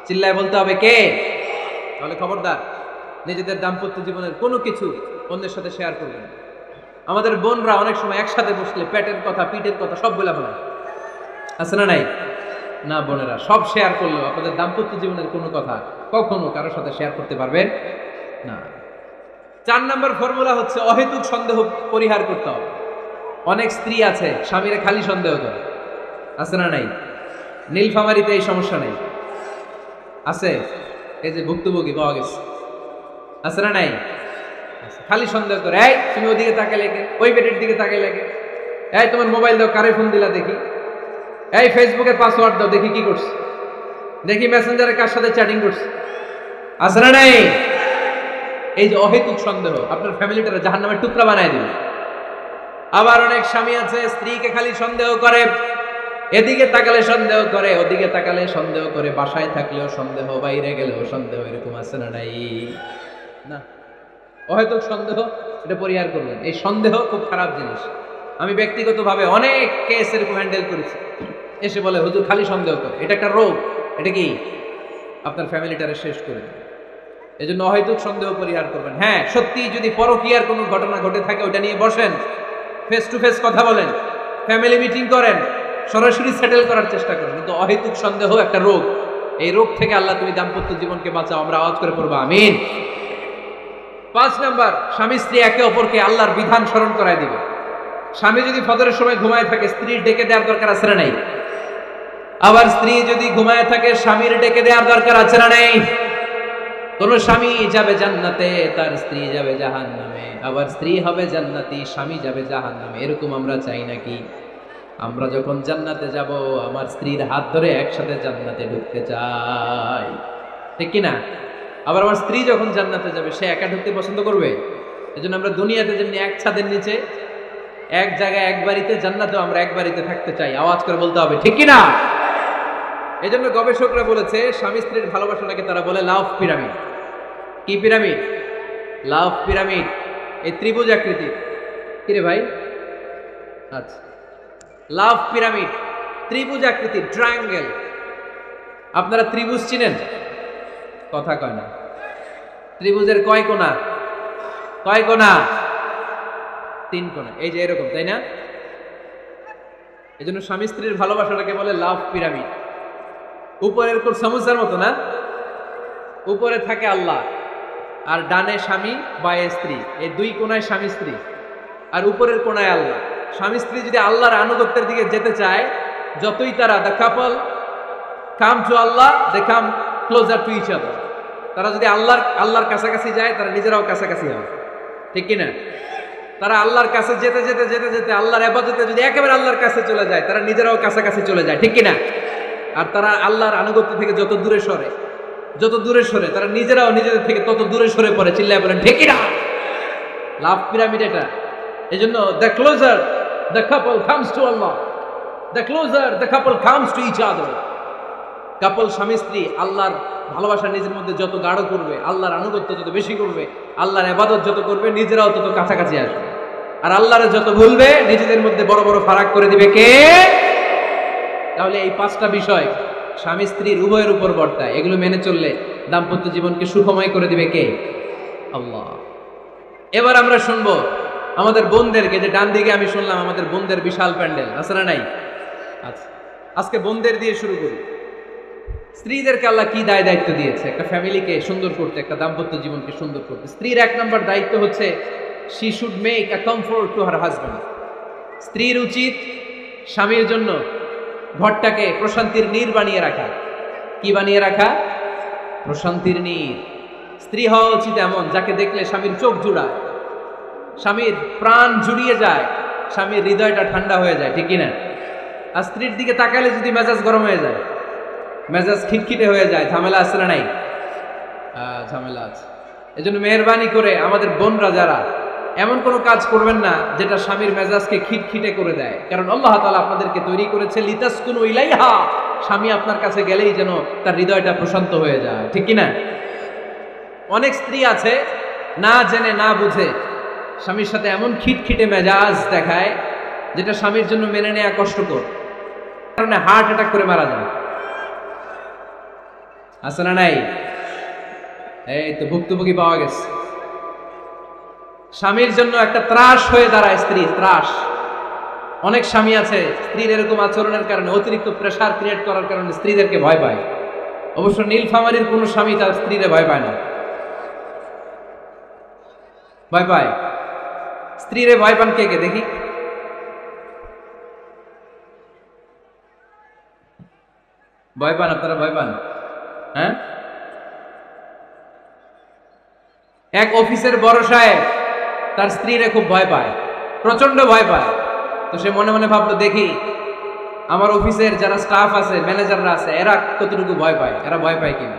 চিল্লায় বলতে হবে কে? তাহলে খবরদার, নিজেদের দাম্পত্য জীবনের কোনো কিছু অন্যের সাথে শেয়ার করবেন। আমাদের বোনরা অনেক সময় একসাথে বসলে পেটের কথা, পিঠের কথা সব বলে ফেলে, আছে না নাই? না বোনেরা, সব শেয়ার করলেও আপনাদের দাম্পত্য জীবনের কোনো কথা কখনো কারোর সাথে শেয়ার করতে পারবেন না। 4 নম্বর ফর্মুলা হচ্ছে অহেতুক সন্দেহ পরিহার করতে হবে। অনেক স্ত্রী আছে স্বামীরে খালি সন্দেহ করে, আছে না নাই? নীলফামারীতে এই সমস্যা নেই, আছে? এই যে ভুক্তভোগী পাওয়া গেছে, আছে না নাই? খালি সন্দেহ করে, এই তুমি ওদিকে তাকে লেগে, ওই বেটের দিকে তাকে লেগে, এই তোমার মোবাইল দাও, কারে ফোন দিলা দেখি, এই ফেসবুকের পাসওয়ার্ড দাও দেখি কি করছে, দেখি মেসেঞ্জারে কার সাথে চ্যাটিং করছে, আছে না নাই? এই যে অহেতুক সন্দেহ আপনার ফ্যামিলিটারে জাহান্নামের টুকরা বানায় দিবে। আবার অনেক স্বামী আছে স্ত্রীকে খালি সন্দেহ করে, এদিকে তাকালে সন্দেহ করে, ওদিকে তাকালে সন্দেহ করে, বাসায় থাকলেও সন্দেহ, বাইরে গেলেও সন্দেহ, এরকম আছে না নাই? না, অহেতুক সন্দেহ এটা পরিহার করবেন। এই সন্দেহ খুব খারাপ জিনিস। আমি ব্যক্তিগতভাবে অনেক কেস এরকম হ্যান্ডেল করেছি। এসে বলে হুজুর খালি সন্দেহ করে, এটা একটা রোগ, এটা কি আপনার ফ্যামিলিটারে শেষ করে দেবে। এই জন্য অহেতুক সন্দেহ পরিহার করবেন। হ্যাঁ, সত্যি যদি পরকীয়ার কোনো ঘটনা ঘটে থাকে ওটা নিয়ে বসেন, ফেস টু ফেস কথা বলেন, ফ্যামিলি মিটিং করেন, সরাসরি সেটেল করার চেষ্টা করেন। কিন্তু অহেতুক সন্দেহ একটা রোগ, এই রোগ থেকে আল্লাহ তুমি দাম্পত্য জীবনকে বাঁচাও, আমরা আওয়াজ করে পড়বো আমিন। 5 নাম্বার, স্বামী স্ত্রী একে অপরকে আল্লাহর বিধান স্মরণ করায় দিবে। স্বামী যদি ফজরের সময় ঘুমায় থাকে স্ত্রীর ডেকে দেওয়ার দরকার আছে না নাই? আবার স্ত্রী যদি ঘুমায় থাকে স্বামীর ডেকে দেওয়ার দরকার আছে না নাই? কোন স্বামী যাবে জান্নাতে, তার স্ত্রী যাবে জাহান্নামে, আবার স্ত্রী হবে জান্নাতি, স্বামী যাবে জাহান্নামে। এরকম আমরা চাই নাকি? আমরা যখন জান্নাতে যাব আমার স্ত্রীর হাত ধরে একসাথে জান্নাতে ঢুকতে চাই, ঠিক কি না? আবার আমার স্ত্রী যখন জান্নাতে যাবে সে একা ঢুকতে পছন্দ করবে? এজন্য আমরা দুনিয়াতে যেমনি এক ছাদের নিচে এক জায়গায় এক বাড়িতে, জান্নাতেও আমরা এক বাড়িতে থাকতে চাই। আওয়াজ করে বলতে হবে ঠিক কি না? এজন্য গবেষকরা বলেছে স্বামী স্ত্রীর ভালোবাসাটাকে তারা বলে লাভ পিরামিড। কি পিরামিড? লাভ পিরামিড। এই ত্রিভুজ আকৃতির। কিরে ভাই? আচ্ছা, লাভ পিরামিড ত্রিভুজ আকৃতির, ট্রায়াঙ্গেল। আপনারা ত্রিভুজ চিনেন? কথা কয় না। ত্রিভুজের কয় কোণা? কয় কোণা? 3 কোণা। এই যে এরকম, তাই না? এজন্য স্বামী স্ত্রীর ভালোবাসাটাকে বলে লাভ পিরামিড। উপরের কোণ সমুদ্রের মতো না, উপরে থাকে আল্লাহ আর ডানে স্বামী বায়ে স্ত্রী, এই 2 কোণায় স্বামী স্ত্রী, আর উপরের কোণায় আল্লাহ। স্বামী স্ত্রী যদি আল্লাহর আনুগত্যের দিকে যেতে চায়, যতই তারা the couple come to Allah, they come closer to each other. তারা যদি আল্লাহর কাছাকাছি যায় তারা নিজেরাও কাছাকাছি হবে, ঠিক কিনা? তারা আল্লাহর কাছে যেতে যেতে যেতে যেতে আল্লাহর ইবাদতে যদি একেবারে আল্লাহর কাছে চলে যায় তারা নিজেরাও কাছাকাছি চলে যায়, ঠিক কিনা? আর তারা আল্লাহর আনুগত্য থেকে যত দূরে সরে তারা নিজেরাও নিজেদের থেকে তত দূরে সরে পড়ে। চিল্লায় বলেন ঠিক কিনা? লাভ পিরামিড এটা। এই জন্য the closer the couple comes to Allah, the closer the couple comes to each other. Couple স্বামী স্ত্রী আল্লাহর ভালোবাসা নিজের মধ্যে যত গাঢ় করবে, আল্লাহর আনুগত্য যত বেশি করবে, আল্লাহর ইবাদত যত করবে, নিজেরাও তত কাছাকাছি আসবে। আর আল্লাহরে যত ভুলবে নিজেদের মধ্যে বড় বড় ফারাক করে দিবে কে? তাহলে এই 5টা বিষয় স্বামী স্ত্রীর উভয়ের উপর বর্তায়। এগুলো মেনে চললে দাম্পত্য জীবনকে সুখময় করে দিবে কে? আল্লাহ। এবার আমরা শুনবো আমাদের বোনদেরকে, যে ডান দিকে আমি শুনলাম আমাদের বোনদের বিশাল প্যান্ডেল, আছে না নাই? আচ্ছা, আজকে বোনদের দিয়ে শুরু করি। স্ত্রীদেরকে আল্লাহ কি দায়িত্ব দিয়েছে একটা ফ্যামিলিকে সুন্দর করতে, একটা দাম্পত্য জীবনকে সুন্দর করতে? স্ত্রীর 1 নম্বর দায়িত্ব হচ্ছে she should make a comfort to her husband. স্ত্রীর উচিত স্বামীর জন্য ঘরটাকে প্রশান্তির নীড় বানিয়ে রাখা। কি বানিয়ে রাখা? প্রশান্তির নীর। স্ত্রী হওয়া উচিত এমন যাকে দেখলে স্বামীর চোখ জুড়ায়, স্বামীর প্রাণ জুড়িয়ে যায়, স্বামীর হৃদয়টা ঠান্ডা হয়ে যায়, ঠিক কিনা? আর স্ত্রীর দিকে তাকালে যদি মেজাজ গরম হয়ে যায়, মেজাজ খিটখিটে হয়ে যায়, ঝামেলা আছে না নাই? ঝামেলা আছে। এজন্য মেহরবানি করে আমাদের বোনরা যারা, এমন কোনো কাজ করবেন না যেটা স্বামীর মেজাজকে খিটখিটে করে দেয়, কারণ আল্লাহ তাআলা আপনাদেরকে তৈরি করেছে লিতাসকুনু ইলাইহা, স্বামী আপনার কাছে গেলেই যেন তার হৃদয়টা প্রশান্ত হয়ে যায়, ঠিক কিনা? অনেক স্ত্রী আছে না জেনে না বুঝে স্বামীর সাথে এমন খিটখিটে মেজাজ দেখায় যেটা স্বামীর জন্য মেনে নেওয়া কষ্টকর, কারণে হার্ট অ্যাটাক করে মারা যায়। আছে না নাই? এই তো ভুক্তভোগী পাওয়া গেছে। স্বামীর জন্য একটা ত্রাস হয়ে দাঁড়ায় স্ত্রী, ত্রাস। অনেক স্বামী আছে স্ত্রীর এরকম আচরণের কারণে, অতিরিক্ত প্রেসার ক্রিয়েট করার কারণে স্ত্রীদেরকে ভয় পায়। অবশ্য নীলফামারীর কোন স্বামী তার স্ত্রীরে ভয় পায় না। ভয় পায়? স্ত্রীরে ভয় পান কে কে দেখি? ভয় পান আপনারা? ভয় পান? হ্যাঁ, এক অফিসের বড় সাহেব তার স্ত্রীরে খুব ভয় পায়, প্রচন্ড ভয় পায়। তো সে মনে মনে ভাবলো, দেখি আমার অফিসের যারা স্টাফ আছে, ম্যানেজাররা আছে, এরা কতটুকু ভয় পায়, এরা ভয় পায় কিনা।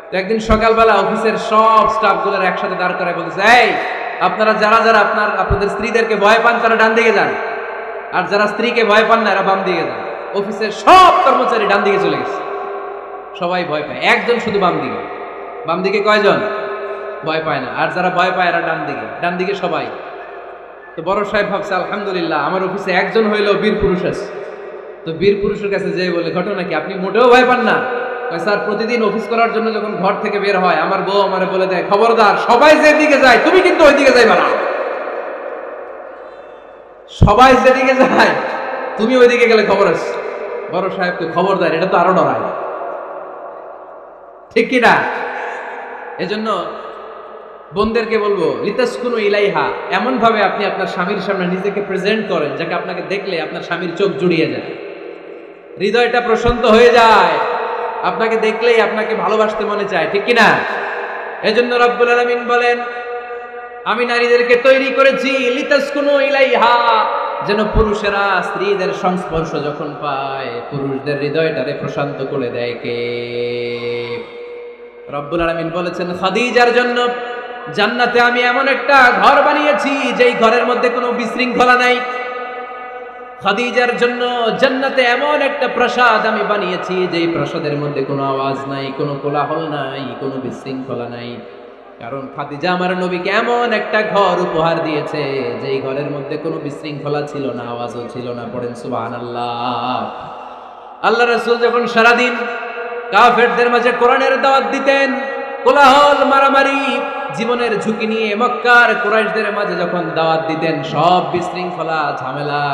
তো একদিন সকালবেলা অফিসের সব স্টাফগুলোর একসাথে দাঁড় করে বলতেছে, এই আপনারা যারা যারা আপনাদের স্ত্রীদেরকে ভয় পান তারা ডান দিকে যান, আর যারা স্ত্রীকে ভয় পান না এরা বাম দিকে যান। অফিসের সব কর্মচারী ডান দিকে চলে গেছে, সবাই ভয় পায়, একজন শুধু বাম দিকে। বাম দিকে কয়জন? ভয় পায় না। আর যারা ভয় পায় এরা ডান দিকে, ডান দিকে সবাই। তো বড় সাহেব ভাবছে, আলহামদুলিল্লাহ আমার অফিসে একজন হইলেও বীর পুরুষ আছে। তো বীর পুরুষের কাছে যেয়ে বলে, ঘটনা কি, আপনি মোটেও ভয় পান না? স্যার, প্রতিদিন অফিস করার জন্য যখন ঘর থেকে বের হয় আমার বউ আমারে বলে দেয়, খবরদার সবাই যেদিকে যায় তুমি কিন্তু ওইদিকে যাইবা না, সবাই যেদিকে যায় তুমি ওইদিকে গেলে খবর আছে। বড় সাহেবকে খবরদার, এটা তো আরো ডরায়, ঠিক কিনা? এজন্য বোনদেরকে বলবো, লিতাসকুনু ইলাইহা, এমন ভাবে আপনি আপনার স্বামীর সামনে নিজেকে প্রেজেন্ট করেন যাকে আপনাকে দেখলে আপনার স্বামীর চোখ জুড়িয়ে যায়, হৃদয়টা প্রশান্ত হয়ে যায়, আপনাকে দেখলেই আপনাকে ভালোবাসতে মনে চায়, ঠিক কিনা? এজন্য রব্বুল আলামিন বলেন, আমি নারীদেরকে তৈরি করেছি লিতাসকুনু ইলাইহা, যেন পুরুষেরা স্ত্রীদের সংস্পর্শ যখন পায় পুরুষদের হৃদয়টারে প্রশান্ত করে দেয় কে? রব্বুল আলামিন বলেছেন, খাদিজার জন্য জান্নাতে আমি এমন একটা ঘর বানিয়েছি যেই ঘরের মধ্যে কোনো বিশৃঙ্খলা নাই। খাদিজার জন্য জান্নাতে এমন একটা প্রাসাদ আমি বানিয়েছি যেই প্রাসাদের মধ্যে কোনো আওয়াজ নাই, কোনো কোলাহল নাই, কোনো বিশৃঙ্খলা নাই। কারণ খাদিজা আমার নবীকে এমন একটা ঘর উপহার দিয়েছে যেই ঘরের মধ্যে কোনো বিশৃঙ্খলা ছিল না, আওয়াজও ছিল না। পড়েন সুবহানাল্লাহ। আল্লাহ রাসূল যখন সারাদিন কাফেরদের মাঝে কোরআনের দাওয়াত দিতেন, কোলাহল, মারামারি, জীবনের ঝুঁকি নিয়ে মক্কার কুরাইশদের মাঝে যখন দাওয়াত দিতেন, সব বিশৃঙ্খলা, ঝামেলা,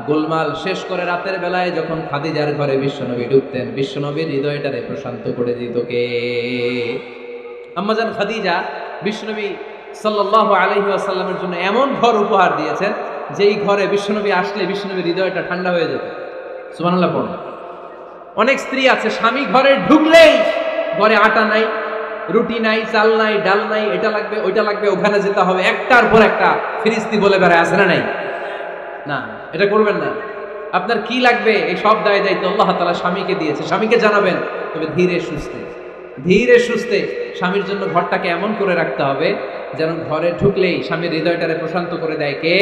গোলমাল শেষ করে রাতের বেলায় যখন খাদিজার ঘরে বিশ্বনবী ঢুকতেন, বিশ্বনবীর হৃদয়টারে প্রশান্ত করে দিত কে? আম্মাজান খাদিজা বিশ্বনবী সাল্লাল্লাহু আলাইহি ওয়াসাল্লামের জন্য এমন ঘর উপহার দিয়েছেন যেই ঘরে বিশ্বনবী আসলে বিশ্বনবীর হৃদয়টা ঠান্ডা হয়ে যেত। সুবহানাল্লাহ পড়ুন। অনেক স্ত্রী আছে স্বামী ঘরে ঢুকলেই ঘরে আটা নাই, রুটি নাই, চাল নাই, ডাল নাই, এটা লাগবে ওইটা লাগবে, ওখানে যেতে হবে, একটার পর একটা ফিরিস্তি বলে বেড়ায়, আছে না নাই? না, এটা করবেন না। আপনার কি লাগবে এই সব দায় দায়িত্ব আল্লাহ তাআলা স্বামীকে দিয়েছে, স্বামীকে জানাবেন। তবে ধীরে সুস্থে, ধীরে সুস্থে স্বামীর জন্য ঘরটাকে এমন করে রাখতে হবে যেন ঘরে ঢুকলেই স্বামীর হৃদয়টারে প্রশান্ত করে দেয় কে?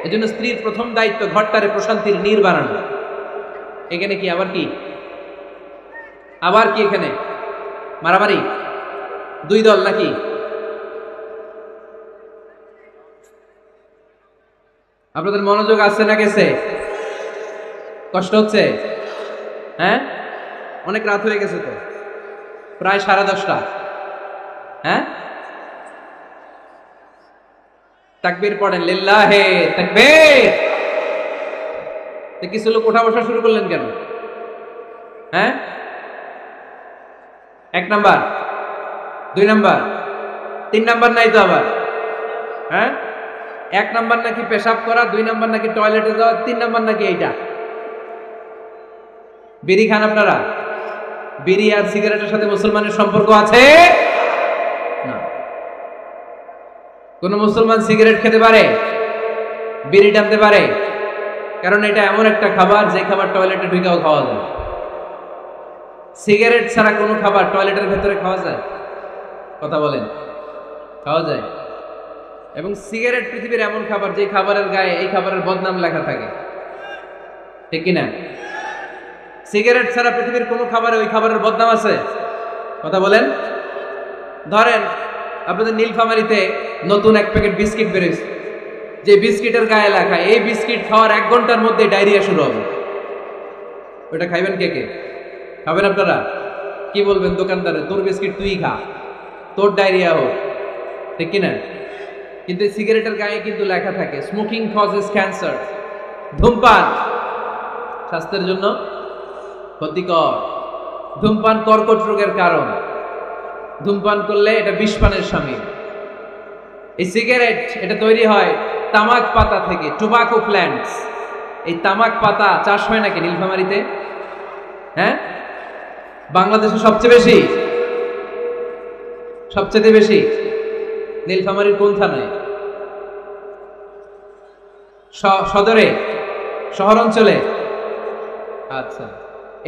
এজন্য স্ত্রীর প্রথম দায়িত্ব ঘরটারে প্রশান্তির নীড় বানানো। এখানে কি আবার কি এখানে মারামারি, দুই দল নাকি? আপনাদের মনোযোগ আছে না গেছে? কষ্ট হচ্ছে? হ্যাঁ, অনেক রাত হয়ে গেছে তো, প্রায় 10:30। হ্যাঁ, তাকবীর পড়েন, লিল্লাহে তাকবীর। কিছু লোক ওঠা বসা শুরু করলেন কেন? হ্যাঁ, 1 নাম্বার, 2 নাম্বার, 3 নাম্বার নাই তো আবার? হ্যাঁ, 1 নাম্বার নাকি পেশাব করা, 2 নাম্বার নাকি টয়লেটে যাওয়া, 3 নাম্বার নাকি এইটা বিড়ি খান আপনারা? বিড়ি আর সিগারেটের সাথে মুসলমানের সম্পর্ক আছে না। কোন মুসলমান সিগারেট খেতে পারে, বিড়ি টানতে পারে? কারণ এটা এমন একটা খাবার যে খাবার টয়লেটে ঢুকেও খাওয়া যায়। সিগারেট ছাড়া কোনো খাবার টয়লেটের ভেতরে খাওয়া যায়? কথা বলেন, খাওয়া যায়? এবং সিগারেট পৃথিবীর এমন খাবার যে খাবারের গায়ে এই খাবারের বদনাম লেখা থাকে, ঠিক কিনা? সিগারেট ছাড়া পৃথিবীর কোনো খাবারে ওই খাবারের বদনাম আছে? কথা বলেন। ধরেন আপনাদের নীলফামারীতে নতুন এক প্যাকেট বিস্কিট বেরিয়েছে, যে বিস্কিটের গায়ে লেখা এই বিস্কিট খাওয়ার 1 ঘন্টার মধ্যে ডায়রিয়া শুরু হবে। ওটা খাইবেন কে কে? খাবেন আপনারা? কি বলবেন দোকানদারে, তোর বিস্কিট তুই খা, তোর ডায়রিয়া হোক, ঠিক কিনা? কিন্তু সিগারেটের গায়ে কিন্তু লেখা থাকে স্মোকিং কজেস ক্যান্সার, ধূমপান স্বাস্থ্যের জন্য ক্ষতিকর, ধূমপান কর্কট রোগের কারণ, ধূমপান করলে এটা বিষপানের শামিল। এই সিগারেট এটা তৈরি হয় তামাক পাতা থেকে, টোবাকো প্ল্যান্টস। এই তামাক পাতা চাষ হয় নাকি নীলফামারীতে? হ্যাঁ, বাংলাদেশে সবচেয়ে বেশি, সবচেয়ে বেশি নীলফামারীর কোন থানায়? সদরে, শহর অঞ্চলে? আচ্ছা,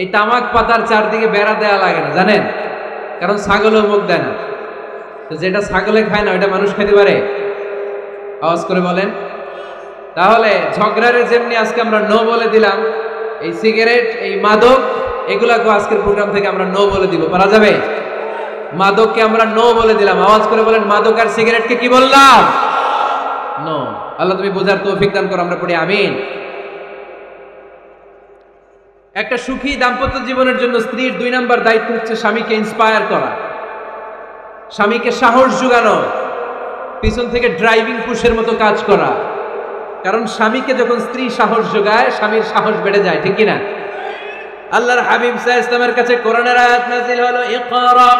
এই তামাক পাতার চারদিকে বেড়া দেয়া লাগে না, জানেন? কারণ ছাগলও মুখ দেয় না। তো যেটা ছাগলে খায় না ওইটা মানুষ খেতে পারে? আওয়াজ করে বলেন। তাহলে ঝগড়ারে যেমনি আজকে আমরা নো বলে দিলাম, এই সিগারেট, এই মাদক, এগুলাকে আজকের প্রোগ্রাম থেকে আমরা নো বলে দিব। পারা যাবে? মাদককে আমরা নো বলে দিলাম। আওয়াজ করে বলেন, মাদক আর সিগারেটকে কি বললাম? নো। আল্লাহ তুমি বোঝার তৌফিক দান করো, আমরা পড়ি আমিন। একটা সুখী দাম্পত্য জীবনের জন্য স্ত্রীর 2 নাম্বার দায়িত্ব হচ্ছে স্বামীকে ইন্সপায়ার করা, স্বামীকে সাহস যোগানো, পিছন থেকে ড্রাইভিং পুশের মতো কাজ করা। কারণ স্বামীকে যখন স্ত্রী সাহস যোগায়, স্বামীর সাহস বেড়ে যায়, ঠিক কিনা? আল্লাহর হাবিব সাল্লাল্লাহু আলাইহি ওয়াসাল্লামের কাছে কোরআনের আয়াত নাযিল হলো, ইকরা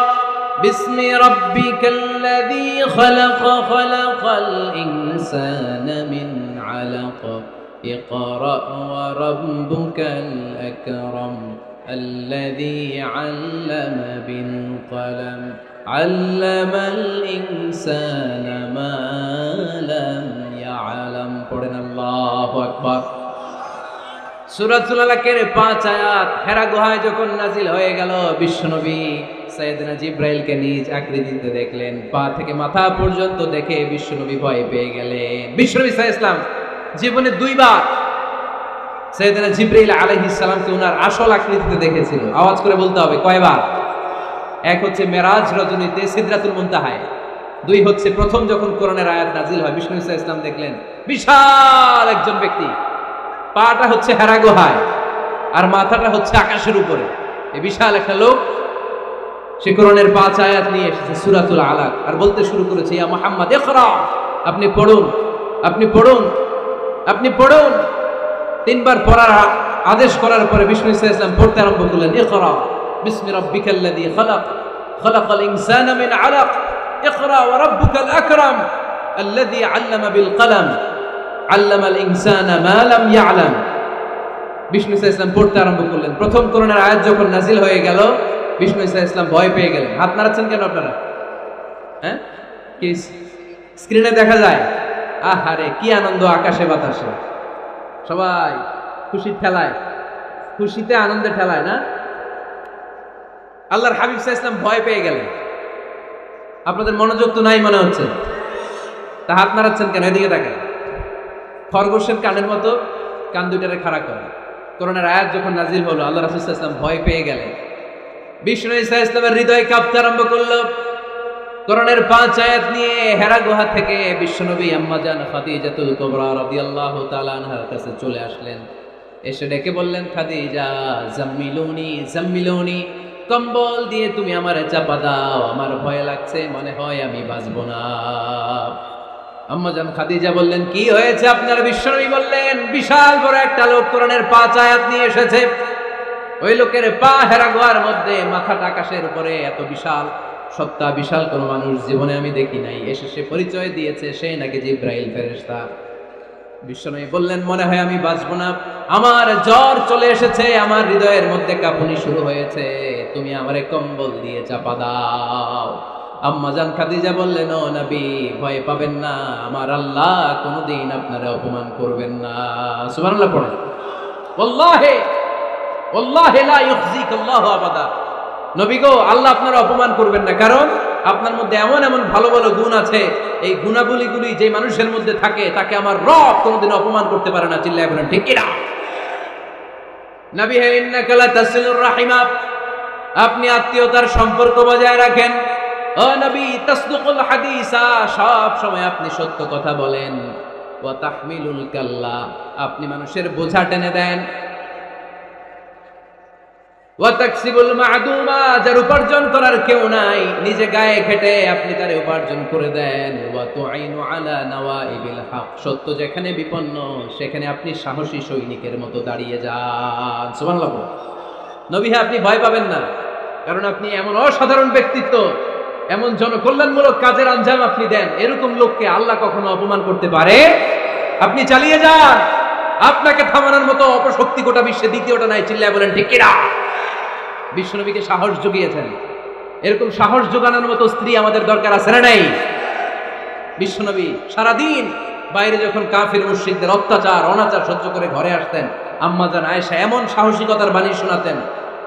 বিসমি রাব্বিকাল্লাযী খালাক, খালাকাল ইনসানা মিন আলাক, ইকরা ওয়া রাব্বুকাল আকরাম, আল্লাযী আল্লামা বিল কলম, আল্লামাল ইনসানা মা লাম ইয়ালাম। পড়েন আল্লাহু আকবার। সূরাতুল আলাকের 5 আয়াত হেরা গুহায় যখন নাজিল হয়ে গেল, বিশ্বনবী সাইয়েদনা জিবরাইলকে নিজ আকৃতিতে দেখলেন, পা থেকে মাথা পর্যন্ত দেখে বিশ্বনবী ভয় পেয়ে গেলেন। বিশ্বনবী সাল্লাল্লাহু আলাইহি ওয়াসাল্লাম জীবনে 2 বার সাইয়েদনা জিবরাইল আলাইহিস সালামকে ওনার আসল আকৃতিতে দেখেছিল। আওয়াজ করে বলতে হবে, কয়বার? এক হচ্ছে মেরাজ রজনীতে সিদরাতুল মুনতাহায়, 2 হচ্ছে প্রথম যখন কোরআনের আয়াত নাজিল হয়, বিষ্ণু ইসা ইসলাম দেখলেন বিশাল একজন ব্যক্তি, পাটা হচ্ছে হেরা গুহায় আর মাথাটা হচ্ছে আকাশের উপরে। এই বিশাল একটা লোক, সে কোরআনের 5 আয়াত নিয়ে এসেছে সূরাতুল আলাক, আর বলতে শুরু করেছে, ইয়া মুহাম্মদ ইকরা, আপনি পড়ুন, আপনি পড়ুন, আপনি পড়ুন। 3 বার পড়ার আদেশ করার পরে বিষ্ণু ইসা ইসলাম পড়তে আরম্ভ করলেন, ইকরা বিসমি রাব্বিকাল্লাযী খালাক, খালাকাল ইনসানা মিন আলাক, ইকরা ওয়া রাব্বুকাল আকরাম, আল্লাযী আল্লামা বিল কলম, আল্লামাল ইনসানা মা লাম ইয়ালাম। বিষ্ণু ইসা ইসলাম পড়তে আরম্ভ করলেন। প্রথম কোরআনের আয়াত যখন নাজিল হয়ে গেল, বিষ্ণু ইসা ইসলাম ভয় পেয়ে গেলেন। হাত নাড়াচ্ছেন কেন আপনারা? হ্যাঁ, কি স্ক্রিনে দেখা যায়? আহারে কি আনন্দ, আকাশে বাতাসে সবাই খুশির ঠেলায়, খুশিতে আনন্দে ঠেলায় না? আল্লাহর হাবিব সাল্লাল্লাহু আলাইহি ওয়াসাল্লাম ভয় পেয়ে গেলেন। আপনাদের মনোযোগ তো নাই মনে হচ্ছে, তা হাত নাড়াচ্ছেন কেন? এদিকে দেখেন। খরগোশের কানের মতো কান দুইটারে খাড়া করে। কোরআনের আয়াত যখন নাজিল হলো, আল্লাহ রাসূল সাল্লাল্লাহু আলাইহি ওয়াসাল্লাম ভয় পেয়ে গেলেন। বিষ্ণু ঈসা ইসলামের হৃদয় কাঁপতে আরম্ভ করলো। কোরআনের 5 আয়াত নিয়ে হেরা গুহা থেকে বিশ্বনবী আম্মা জান খাদিজাতুল কুবরা রাদিয়াল্লাহু তাআলা আনহার কাছে চলে আসলেন। এসে ডেকে বললেন, খাদিজা জাম্মিলুনি জাম্মিলুনি, কম্বল দিয়ে তুমি আমারে চাপা দাও, আমার ভয় লাগছে, মনে হয় আমি বাঁচবো না। আম্মা জান খাদিজা বললেন, কি হয়েছে আপনার? বিশ্বনবী বললেন, বিশাল বড় একটা লোক কোরআনের 5 আয়াত নিয়ে এসেছে। ওই লোকের পা হেরা গুহার মধ্যে, মাথাটা আকাশের উপরে, এত বিশাল সত্তা, বিশাল কোন মানুষ জীবনে আমি দেখি নাই। এসে সে পরিচয় দিয়েছে সে নাকি জিবরাইল ফেরেশতা। বিশ্বনবী বললেন, মনে হয় আমি বাঁচবো না, আমার জ্বর চলে এসেছে, আমার হৃদয়ের মধ্যে কাঁপুনি শুরু হয়েছে, তুমি আমারে কম্বল দিয়ে চাপা দাও। আম্মা জান খাদিজা বললেন, ও নবী ভয় পাবেন না, আমার আল্লাহ কোনোদিন আপনারা অপমান করবেন না। সুবহানাল্লাহ পড়েন। ওয়াল্লাহি ওয়াল্লাহি লা ইউখজিকাল্লাহু আবাদা। নবী গো, আল্লাহ আপনারা অপমান করবেন না, কারণ আপনার মধ্যে এমন এমন ভালো ভালো গুণ আছে, এই গুণাবলীগুলি যে মানুষের মধ্যে থাকে তাকে আমার রব কোনোদিন অপমান করতে পারে না। চিল্লায় বলেন ঠিক কিনা? নবী হে, ইন্নাকা লা তাসিলুর রাহিমা, আপনি আত্মীয়তার সম্পর্ক বজায় রাখেন। ও নবী, তাসদুকুল হাদিসা, সব সময় আপনি সত্য কথা বলেন। ওয়া তাহমিলুল কাল্লা, আপনি মানুষের বোঝা টেনে দেন। ওয়া তাকসিবুল মা'দুমা, যার উপার্জন করার কেউ নাই, নিজে গায়ে খেটে আপনি তারে উপার্জন করে দেন। ওয়া তু'ইনু আলা নাওয়াইবিল হক, সত্য যেখানে বিপন্ন সেখানে আপনি সাহসী সৈনিকের মতো দাঁড়িয়ে যান। সুবহানাল্লাহ। নবী হে, আপনি ভয় পাবেন না, কারণ আপনি এমন অসাধারণ ব্যক্তিত্ব, এমন জনকল্যাণমূলক কাজের আঞ্জাম আপনি দেন, এরকম লোককে আল্লাহ কখনো অপমান করতে পারে? আপনি চালিয়ে যান, আপনাকে থামানোর মতো অপশক্তি গোটা বিশ্বে দ্বিতীয়টা নাই। চিল্লায় বলেন ঠিক কিনা? বিশ্বনবীকে সাহস জুগিয়েছেন, এরকম সাহস জোগানোর মতো স্ত্রী আমাদের দরকার আছে না নাই? বিশ্বনবী সারাদিন বাইরে যখন কাফির মুশরিকদের অত্যাচার অনাচার সহ্য করে ঘরে আসতেন, আম্মা জান আয়েশা এমন সাহসিকতার বাণী শোনাতেন,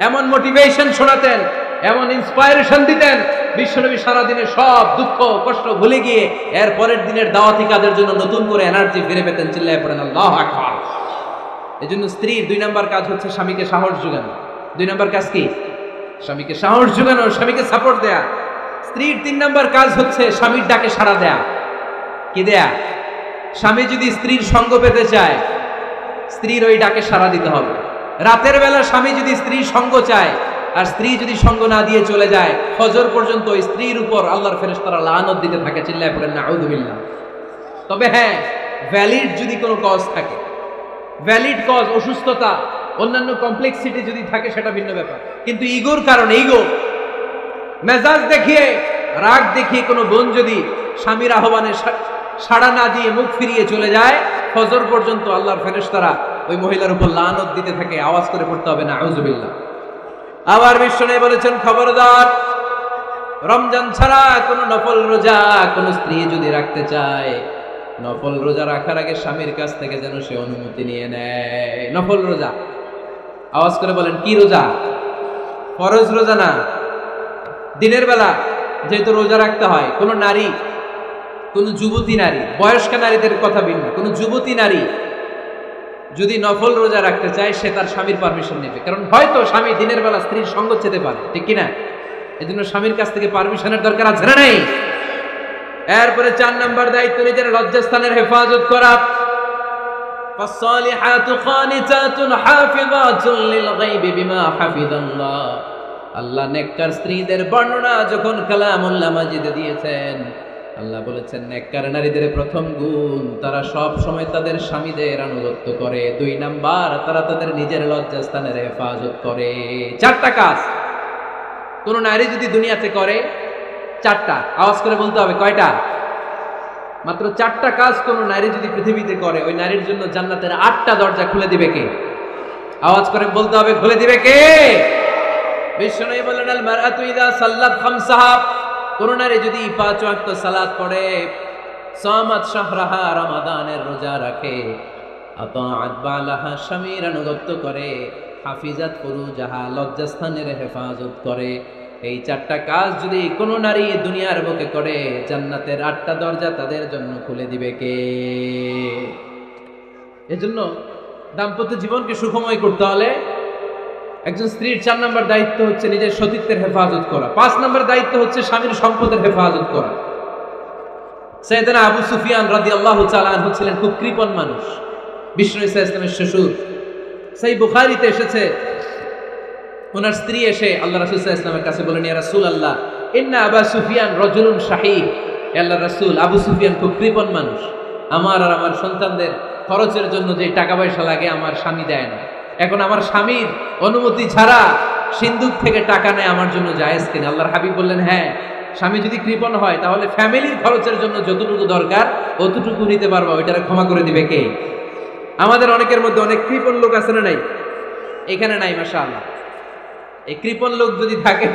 এমন মোটিভেশন শোনাতেন, এমন ইন্সপায়ারেশন দিতেন, বিশ্বনবী সারাদিনের সব দুঃখ কষ্ট ভুলে গিয়ে এর পরের দিনের দাওয়াতি কাজের জন্য নতুন করে এনার্জি ফিরে পেতেন। চিল্লায় পড়েন আল্লাহু আকবার। এজন্য স্ত্রীর 2 নাম্বার কাজ হচ্ছে স্বামীকে সাহস জোগানো। 2 নাম্বার কাজ কি? স্বামীকে সাহস জোগানো, স্বামীকে সাপোর্ট দেয়া। স্ত্রীর 3 নাম্বার কাজ হচ্ছে স্বামীর ডাকে সাড়া দেয়া। কি দেয়া? স্বামী যদি স্ত্রীর সঙ্গ পেতে চায়, স্ত্রীর ওই ডাকে সাড়া দিতে হবে। রাতের বেলা স্বামী যদি স্ত্রীর সঙ্গ চায়, আর স্ত্রী যদি সঙ্গ না দিয়ে চলে যায়, ফজর পর্যন্ত ওই স্ত্রীর উপর আল্লাহর ফেরেশতারা লানত দিতে থাকে। চিল্লায় পড়েন নাউযুবিল্লাহ। তবে হ্যাঁ, ভ্যালিড যদি কোনো কজ থাকে, ভ্যালিড কজ, অসুস্থতা, অন্যান্য কমপ্লেক্সিটি যদি থাকে, সেটা ভিন্ন ব্যাপার। কিন্তু ইগোর কারণে, ইগো, মেজাজ দেখিয়ে, রাগ দেখিয়ে কোনো বোন যদি স্বামীর আহ্বানে সাড়া না দিয়ে মুখ ফিরিয়ে চলে যায়, ফজর পর্যন্ত আল্লাহর ফেরেশতারা ওই মহিলার উপর লানত দিতে থাকে। আওয়াজ করে পড়তে হবে নাউযুবিল্লাহ। আবার বিশ্বনবী বলেছেন, খবরদার, রমজান ছাড়া কোন নফল রোজা কোন স্ত্রী যদি রাখতে চায়, নফল রোজা রাখার আগে স্বামীর কাছ থেকে যেন সে অনুমতি নিয়ে নেয়। নফল রোজা, আওয়াজ করে বলেন কি রোজা? ফরজ রোজা না। দিনের বেলা যেহেতু রোজা রাখতে হয়, কোন নারী, কোন যুবতী নারী, বয়স্ক নারীদের কথা ভিন্ন, কোন যুবতী নারী যদি নফল রোজা রাখতে চায়, সে তার স্বামীর পারমিশন নেবে। কারণ হয়তো স্বামী দিনের বেলা স্ত্রীর সঙ্গ চেতে পারে, ঠিক কিনা? এজন্য স্বামীর কাছ থেকে পারমিশনের দরকার আছে না নেই? এরপরে 4 নাম্বার দায়িত্ব, নিজের লজ্জাস্থানের হেফাজত করা। ফাসসালিহাতু খানিতাতুন হাফিযাতুন লিল গায়বি বিমা হাফিজাল্লাহ। আল্লাহ নেককার স্ত্রীদের বর্ণনা যখন কালামুল্লাহ মাজিদে দিয়েছেন, আল্লাহ বলেছেন নেককার নারীদের প্রথম গুণ, তারা সব সময় তাদের স্বামীদের আনুগত্য করে। 2 নাম্বার, তারা তাদের নিজের লজ্জাস্থানের হেফাজত করে। 4টা কাজ কোন নারী যদি দুনিয়াতে করে, 4টা, আওয়াজ করে বলতে হবে কয়টা? মাত্র 4টা কাজ কোন নারী যদি পৃথিবীতে করে, ওই নারীর জন্য জান্নাতের 8টা দরজা খুলে দিবে কে? আওয়াজ করে বলতে হবে, খুলে দিবে কে? বিশ্বনবী বলেন, আল মারআতু ইযা সাল্লাত খামসাহা, কোন নারী যদি 5 ওয়াক্ত সালাত পড়ে, সামাত শাহরাহা, রমাদানের রোজা রাখে, আতাআত বালাহা, স্বামীর আনুগত্য করে, হাফিজাত ফুরুজাহা, লজ্জাস্থানের হেফাজত করে, এই 4টা কাজ যদি কোন নারী দুনিয়ার বুকে করে, জান্নাতের 8টা দরজা তাদের জন্য খুলে দিবে কে? এজন্য দাম্পত্য জীবনকে সুখময় করতে হলে একজন স্ত্রীর 4 নাম্বার দায়িত্ব হচ্ছে নিজের সতীত্বের হেফাজত করা। 5 নাম্বার দায়িত্ব হচ্ছে স্বামীর সম্পদের হেফাজত করা। সাইয়েদনা আবু সুফিয়ান রাদিয়াল্লাহু তাআলা আনহু ছিলেন খুব কৃপণ মানুষ, বিষ্ণু ঈসা ইসলামের শ্বশুর। সেই বুখারীতে এসেছে, ওনার স্ত্রী এসে আল্লাহ রাসূল সাল্লাল্লাহু আলাইহি ওয়াসাল্লামের কাছে বলেন, ইয়া রাসূলুল্লাহ, ইন্না আবু সুফিয়ান রাজুলুন শাহীহ। আল্লাহর রাসূল, আবু সুফিয়ান খুব কৃপণ মানুষ, আমার আর আমার সন্তানদের খরচের জন্য যে টাকা পয়সা লাগে আমার স্বামী দেয় না। এখন আমার স্বামীর অনুমতি ছাড়া সিন্ধুক থেকে টাকা নেয় আমার জন্য জায়েজ কিনা? আল্লাহর হাবিব বললেন, হ্যাঁ, স্বামী যদি কৃপণ হয় তাহলে ফ্যামিলির খরচের জন্য যতটুকু দরকার অতটুকু নিতে পারবা, ওইটারে ক্ষমা করে দিবে কে? আমাদের অনেকের মধ্যে অনেক কৃপণ লোক আছে না নাই? এখানে নাই মাশাআল্লাহ। এই কৃপণ লোক যদি থাকে,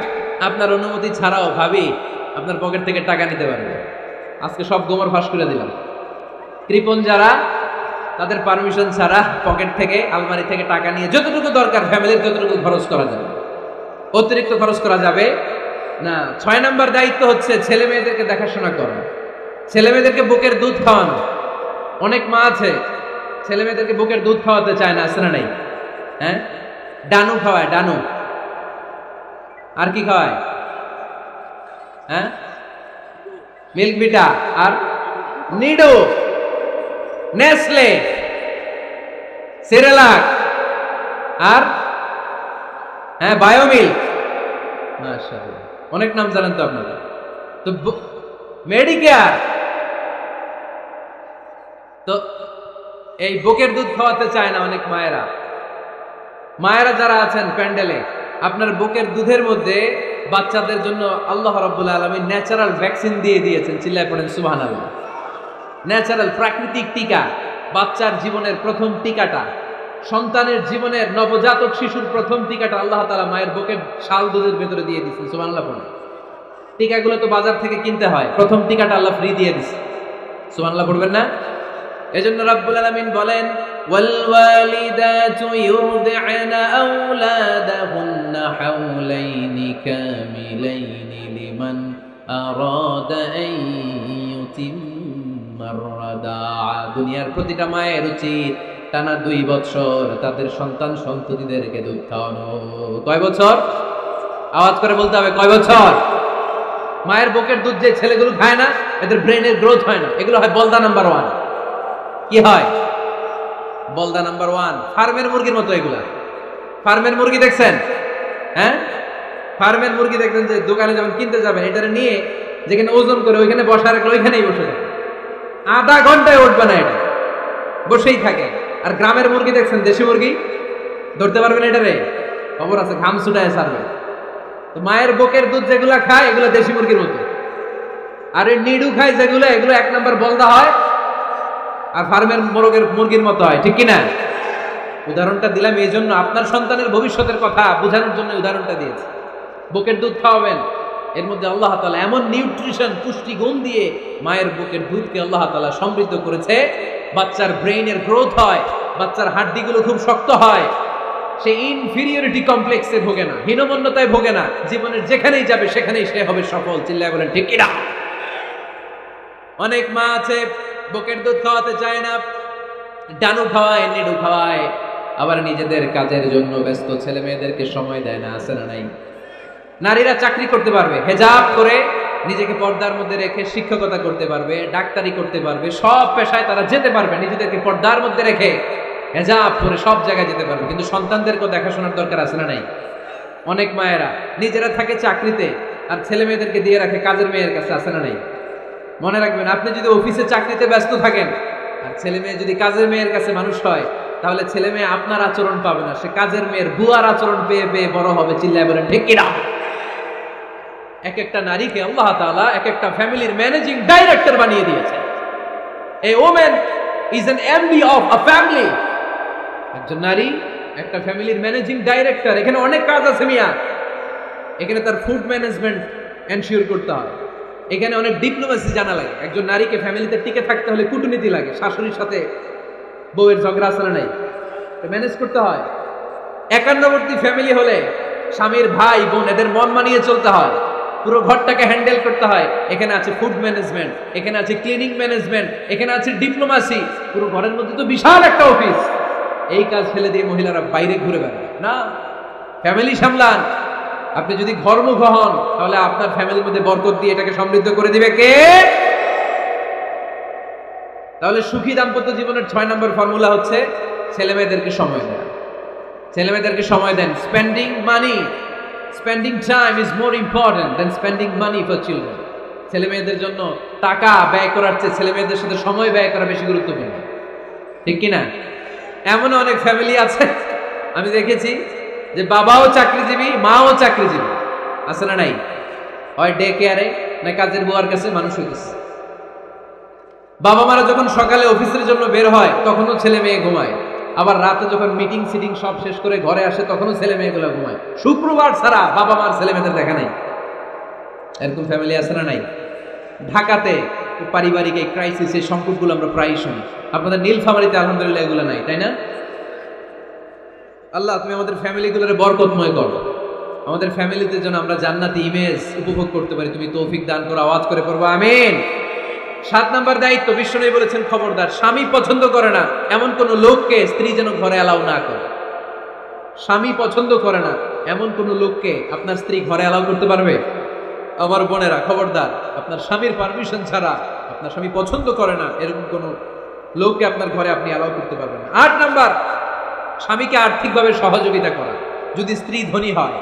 আপনার অনুমতি ছাড়াও ভাবি আপনার পকেট থেকে টাকা নিতে পারবে। আজকে সব গোমর ফাঁস করে দিলাম। কৃপণ যারা, তাদের পারমিশন ছাড়া পকেট থেকে, আলমারি থেকে টাকা নিয়ে যতটুকু দরকার ফ্যামিলির যতটুকু খরচ করা যাবে, অতিরিক্ত খরচ করা যাবে না। 6 নাম্বার দায়িত্ব হচ্ছে ছেলে মেয়েদেরকে দেখাশোনা করা, ছেলে মেয়েদেরকে বুকের দুধ খাওয়ানো। অনেক মা আছে ছেলে মেয়েদেরকে বুকের দুধ খাওয়াতে চায় না, আছে না নাই? হ্যাঁ, ডানু খাওয়ায়, ডানু। আর কি খাওয়ায়? হ্যাঁ, মিল্ক বিটা আর নিডো, নেসলে, সেরেলাক আর হ্যাঁ বায়োমিল্ক। মাশাআল্লাহ, অনেক নাম জানেন তো আপনারা। তো মেডিকেয়ার, তো এই বুকের দুধ খাওয়াতে চায় না অনেক মায়েরা। মায়েরা যারা আছেন প্যান্ডেলে, আপনার বুকের দুধের মধ্যে বাচ্চাদের জন্য আল্লাহ রাব্বুল আলামিন ন্যাচারাল ভ্যাকসিন দিয়ে দিয়েছেন। চিল্লায় পড়েন সুবহানাল্লাহ। ন্যাচারাল, প্রাকৃতিক টিকা, বাচ্চার জীবনের প্রথম টিকাটা, সন্তানের জীবনের নবজাতক শিশুর প্রথম টিকাটা আল্লাহ তাআলা মায়ের বুকের শাল দুধের ভেতরে দিয়ে দিয়েছেন। সুবহানাল্লাহ পড়েন। টিকাগুলো তো বাজার থেকে কিনতে হয়, প্রথম টিকাটা আল্লাহ ফ্রি দিয়ে দিয়েছে। সুবহানাল্লাহ পড়বেন না? এজন্য রাব্বুল আলামিন বলেন, ওয়াল ওয়ালিদাতু ইউরদি'না আওলাদাহুন্না হাওলাইনি কামিলাইনি লিমান আরাদা আন ইউতিম্মার রাদাআ। দুনিয়ার প্রতিটা মায়ের উচিত টানা 2 বছর তাদের সন্তান সন্ততিদেরকে দুধ খাওয়ানো। কয় বছর? আওয়াজ করে বলতে হবে, কয় বছর? মায়ের বুকের দুধ যে ছেলেগুলো খায় না, এদের ব্রেনের গ্রোথ হয় না। এগুলো হয় বলদা নাম্বার 1। কি হয়? বলদা নাম্বার 1। ফার্মের মুরগির মতো এগুলা। ফার্মের মুরগি দেখছেন? হ্যাঁ, ফার্মের মুরগি দেখবেন যে দোকানে যখন কিনতে যাবেন, এটারে নিয়ে যেখানে ওজন করে ওইখানে বসা রাখলে ওইখানেই বসে যাবে, আধা ঘন্টায় উঠবে না, এটা বসেই থাকে। আর গ্রামের মুরগি দেখছেন, দেশি মুরগি, ধরতে পারবেন এটারে? খবর আছে, ঘাম ছুটায় ছাড়বে। তো মায়ের বুকের দুধ যেগুলা খায়, এগুলো দেশি মুরগির মতো। আর এই নিডু খায় যেগুলো, এগুলো 1 নাম্বার বলদা হয়, আর ফার্মের মুরগির মতো হয়। ঠিক কিনা? উদাহরণটা দিলাম এই জন্য, আপনার সন্তানের ভবিষ্যতের কথা বোঝানোর জন্য উদাহরণটা দিয়েছি। বুকের দুধ খাওয়াবেন, এর মধ্যে আল্লাহ তাআলা এমন নিউট্রিশন, পুষ্টি গুণ দিয়ে মায়ের বুকের দুধকে আল্লাহ তাআলা সমৃদ্ধ করেছে। বাচ্চার ব্রেইনের গ্রোথ হয়, বাচ্চার হাড্ডিগুলো খুব শক্ত হয়, সে ইনফিরিয়রিটি কমপ্লেক্সে ভোগে না, হীনমন্যতায় ভোগে না। জীবনের যেখানেই যাবে সেখানেই সে হবে সফল। চিল্লায় বলেন ঠিক কিনা? অনেক মা আছে বুকের দুধ খাওয়াতে চায় না, ডানু খাওয়ায়, নিডু খাওয়ায়, আবার নিজেদের কাজের জন্য ব্যস্ত, ছেলে মেয়েদেরকে সময় দেয় না। আছে না নাই? নারীরা চাকরি করতে পারবে, হেজাব করে নিজেকে পর্দার মধ্যে রেখে শিক্ষকতা করতে পারবে, ডাক্তারি করতে পারবে, সব পেশায় তারা যেতে পারবে, নিজেদেরকে পর্দার মধ্যে রেখে হেজাব করে সব জায়গায় যেতে পারবে। কিন্তু সন্তানদেরকেও দেখাশোনার দরকার আছে না নাই? অনেক মায়েরা নিজেরা থাকে চাকরিতে, আর ছেলে মেয়েদেরকে দিয়ে রাখে কাজের মেয়ের কাছে। আছে না নাই? মনে রাখবেন, আপনি যদি অফিসে চাকরিতে ব্যস্ত থাকেন আর ছেলে মেয়ে যদি কাজের মেয়ের কাছে মানুষ হয়, তাহলে ছেলে মেয়ে আপনার আচরণ পাবে না, সে কাজের মেয়ের বুয়ার আচরণ পেয়ে পেয়ে বড় হবে। চিল্লায় বলেন ঠিক কিনা? এক একটা নারীকে আল্লাহ তাআলা এক একটা ফ্যামিলির ম্যানেজিং ডাইরেক্টর বানিয়ে দিয়েছে। A woman is an MD of a family. একজন নারী একটা ফ্যামিলির ম্যানেজিং ডাইরেক্টর। এখানে অনেক কাজ আছে মিয়া। এখানে তার ফুড ম্যানেজমেন্ট এনশিওর করতে হয়, এখানে অনেক ডিপ্লোমেসি জানা লাগে। একজন নারীকে ফ্যামিলিতে টিকে থাকতে হলে কূটনীতি লাগে, শাশুড়ির সাথে বউয়ের ঝগড়া আছে না নাই, ম্যানেজ করতে হয়। একান্নবর্তী ফ্যামিলি হলে স্বামীর ভাই বোন এদের মন মানিয়ে চলতে হয়, পুরো ঘরটাকে হ্যান্ডেল করতে হয়। এখানে আছে ফুড ম্যানেজমেন্ট, এখানে আছে ক্লিনিং ম্যানেজমেন্ট, এখানে আছে ডিপ্লোমাসি। পুরো ঘরের মধ্যে তো বিশাল একটা অফিস। এই কাজ ফেলে দিয়ে মহিলারা বাইরে ঘুরে বেড়ায় না, ফ্যামিলি সামলান। আপনি যদি ঘরমুখ হন, তাহলে আপনার ফ্যামিলির মধ্যে বরকত দিয়ে এটাকে সমৃদ্ধ করে দিবে কে? তাহলে সুখী দাম্পত্য জীবনের 6 নম্বর ফর্মুলা হচ্ছে ছেলে মেয়েদেরকে সময় দেন। ছেলে মেয়েদেরকে সময় দেন। Spending money, spending time is more important than spending money for children. ছেলে মেয়েদের জন্য টাকা ব্যয় করার চেয়ে ছেলে মেয়েদের সাথে সময় ব্যয় করা বেশি গুরুত্বপূর্ণ। ঠিক কিনা? এমন অনেক ফ্যামিলি আছে আমি দেখেছি যে বাবাও চাকরিজীবী, মাও চাকরিজীবী। আছে না নাই? হয় ডে কেয়ারে না কাজের বুয়ার কাছে মানুষ হইতেছে। বাবা মারা যখন সকালে অফিসের জন্য বের হয় তখনও ছেলে মেয়ে ঘুমায়, আবার রাতে যখন মিটিং সিটিং সব শেষ করে ঘরে আসে তখনও ছেলে মেয়েগুলো ঘুমায়। শুক্রবার ছাড়া বাবা মার ছেলে মেয়েদের দেখা নাই। এরকম ফ্যামিলি আছে না নাই? ঢাকাতে পারিবারিক এই ক্রাইসিস, এই সংকটগুলো আমরা প্রায় শুনি। আপনাদের নীলফামারীতে আলহামদুলিল্লাহ এগুলো নাই, তাই না? আল্লাহ তুমি আমাদের ফ্যামিলিগুলোরে বরকতময় করো, আমাদের ফ্যামিলিতে যেন আমরা জান্নাতি ইমেজ উপভোগ করতে পারি, তুমি তৌফিক দান করো। আওয়াজ করে পড়বো আমিন। 7 নাম্বার দায়িত্ব, বিশ্বনবী বলেছেন খবরদার, স্বামী পছন্দ করে না এমন কোন লোককে স্ত্রী যেন ঘরে অ্যালাউ না করে। স্বামী পছন্দ করে না এমন কোন লোককে আপনার স্ত্রী ঘরে অ্যালাউ করতে পারবে? আমার বোনেরা খবরদার, আপনার স্বামীর পারমিশন ছাড়া, আপনার স্বামী পছন্দ করে না এরকম কোন লোককে আপনার ঘরে আপনি অ্যালাউ করতে পারবেন না। 8 নাম্বার, স্বামীকে আর্থিকভাবে সহযোগিতা করা। যদি স্ত্রী ধনী হয়,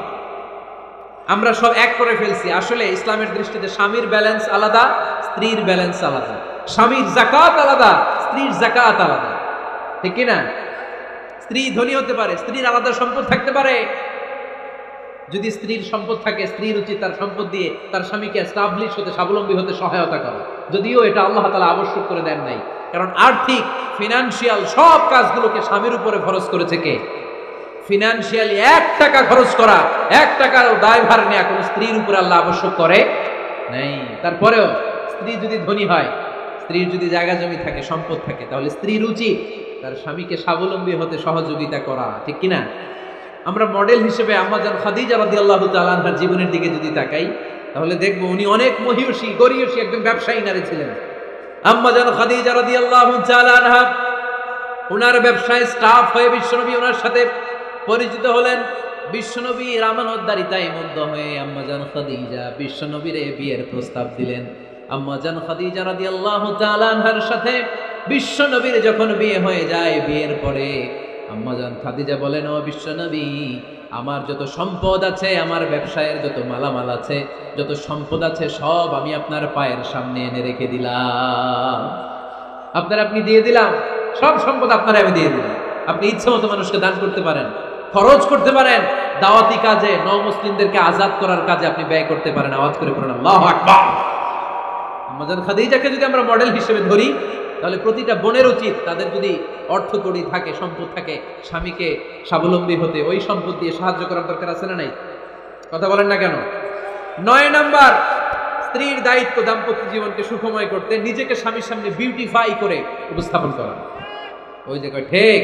আমরা সব এক করে ফেলছি, আসলে ইসলামের দৃষ্টিতে স্বামীর ব্যালেন্স আলাদা, স্ত্রীর ব্যালেন্স আলাদা। স্বামীর যাকাত আলাদা, স্ত্রীর যাকাত আলাদা, ঠিক কি না? স্ত্রী ধনী হতে পারে, স্ত্রীর আলাদা সম্পদ থাকতে পারে। যদি স্ত্রীর সম্পদ থাকে, স্ত্রীর উচিত তার সম্পদ দিয়ে তার স্বামীকে এস্টাবলিশ হতে, স্বাবলম্বী হতে সহায়তা করা। যদিও এটা আল্লাহ তাআলা আবশ্যক করে দেন নাই, কারণ আর্থিক ফিনান্সিয়াল সব কাজগুলোকে স্বামীর উপরে খরচ করেছে কে? ফিনান্সিয়ালি 1 টাকা খরচ করা, 1 টাকার দায়ভার নেওয়া কোন স্ত্রীর উপরে আল্লাহ আবশ্যক করে নাই। তারপরেও স্ত্রী যদি ধনী হয়, স্ত্রীর যদি জায়গা জমি থাকে, সম্পদ থাকে, তাহলে স্ত্রীর উচিত তার স্বামীকে স্বাবলম্বী হতে সহযোগিতা করা, ঠিক কিনা? আমরা মডেল হিসেবে আম্মা জান খাদিজা রাদিয়াল্লাহু তাআলা আনহার জীবনের দিকে যদি তাকাই, তাহলে দেখব উনি অনেক মহিয়সী, গরিয়সী একজন ব্যবসায়ী নারী ছিলেন। আম্মা জান খাদিজা রাদিয়াল্লাহু তাআলা আনহা ওনার ব্যবসায় স্টাফ হয়ে বিশ্বনবী ওনার সাথে পরিচিত হলেন। বিশ্বনবীর আমানতদারিতায় মুগ্ধ হয়ে আম্মা জান খাদিজা বিশ্বনবীর বিয়ের প্রস্তাব দিলেন। আম্মা জান খাদিজা রাদিয়াল্লাহু তাআলা আনহার সাথে বিশ্বনবীর যখন বিয়ে হয়ে যায়, বিয়ের পরে আম্মা জান খাদিজা বলেন, ও বিশ্বনবী, আমার যত সম্পদ আছে, আমার ব্যবসায়ের যত মালামাল আছে, যত সম্পদ আছে, সব আমি আপনার পায়ের সামনে এনে রেখে দিলাম। আপনি দিয়ে দিলাম, সব সম্পদ আপনার আমি দিয়ে দিলাম। আপনি ইচ্ছে মতো মানুষকে দান করতে পারেন, খরচ করতে পারেন, দাওয়াতি কাজে, মুসলিমদেরকে আজাদ করার কাজে আপনি ব্যয় করতে পারেন। আওয়াজ করে পড়েন আল্লাহু আকবার। আম্মা জান খাদিজাকে যদি আমরা মডেল হিসেবে ধরি, তাহলে প্রতিটা বোনের উচিত তাদের যদি অর্থকড়ি থাকে, সম্পদ থাকে, স্বামীকে স্বাবলম্বী হতে ওই সম্পদ দিয়ে সাহায্য করার দরকার আছে না নাই? কথা বলেন না কেন? 9 নাম্বার, স্ত্রীর দায়িত্ব দাম্পত্য জীবনকে সুখময় করতে নিজেকে স্বামীর সামনে বিউটিফাই করে উপস্থাপন করা। ওই যে কয় ঠিক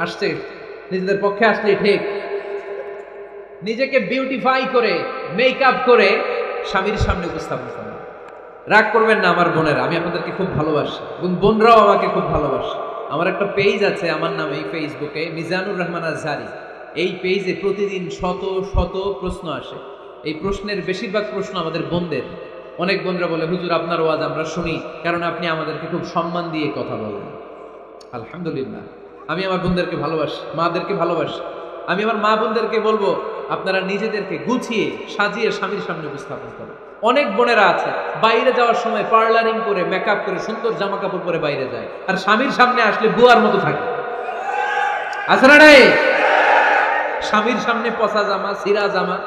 আসছে, নিজেদের পক্ষে আসলে ঠিক, নিজেকে বিউটিফাই করে, মেকআপ করে স্বামীর সামনে উপস্থাপন করা। রাগ করবেন না আমার বোনেরা, আমি আপনাদেরকে খুব ভালোবাসি এবং বোনরাও আমাকে খুব ভালোবাসে। আমার একটা পেজ আছে আমার নামে ফেসবুকে, মিজানুর রহমান আজহারি। এই পেজে প্রতিদিন শত শত প্রশ্ন আসে। এই প্রশ্নের বেশিরভাগ প্রশ্ন আমাদের বোনদের। অনেক বোনরা বলে, হুজুর আপনার ওয়াজ আমরা শুনি, কারণ আপনি আমাদেরকে খুব সম্মান দিয়ে কথা বলেন। আলহামদুলিল্লাহ, আমি আমার বোনদেরকে ভালোবাসি, মাদেরকে ভালোবাসি। আমি আমার মা বোনদেরকে বলবো, আপনারা নিজেদেরকে গুছিয়ে সাজিয়ে স্বামীর সামনে উপস্থাপন করেন। অনেক বোনেরা আছে বাইরে যাওয়ার সময় পার্লারিং করে, মেকআপ করে, সুন্দর জামা কাপড় পরে বাইরে যায়, আর স্বামীর সামনে আসলে বুয়ার মতো থাকে। আছে না নাই? স্বামীর সামনে পচা জামা, ছিঁড়া জামা,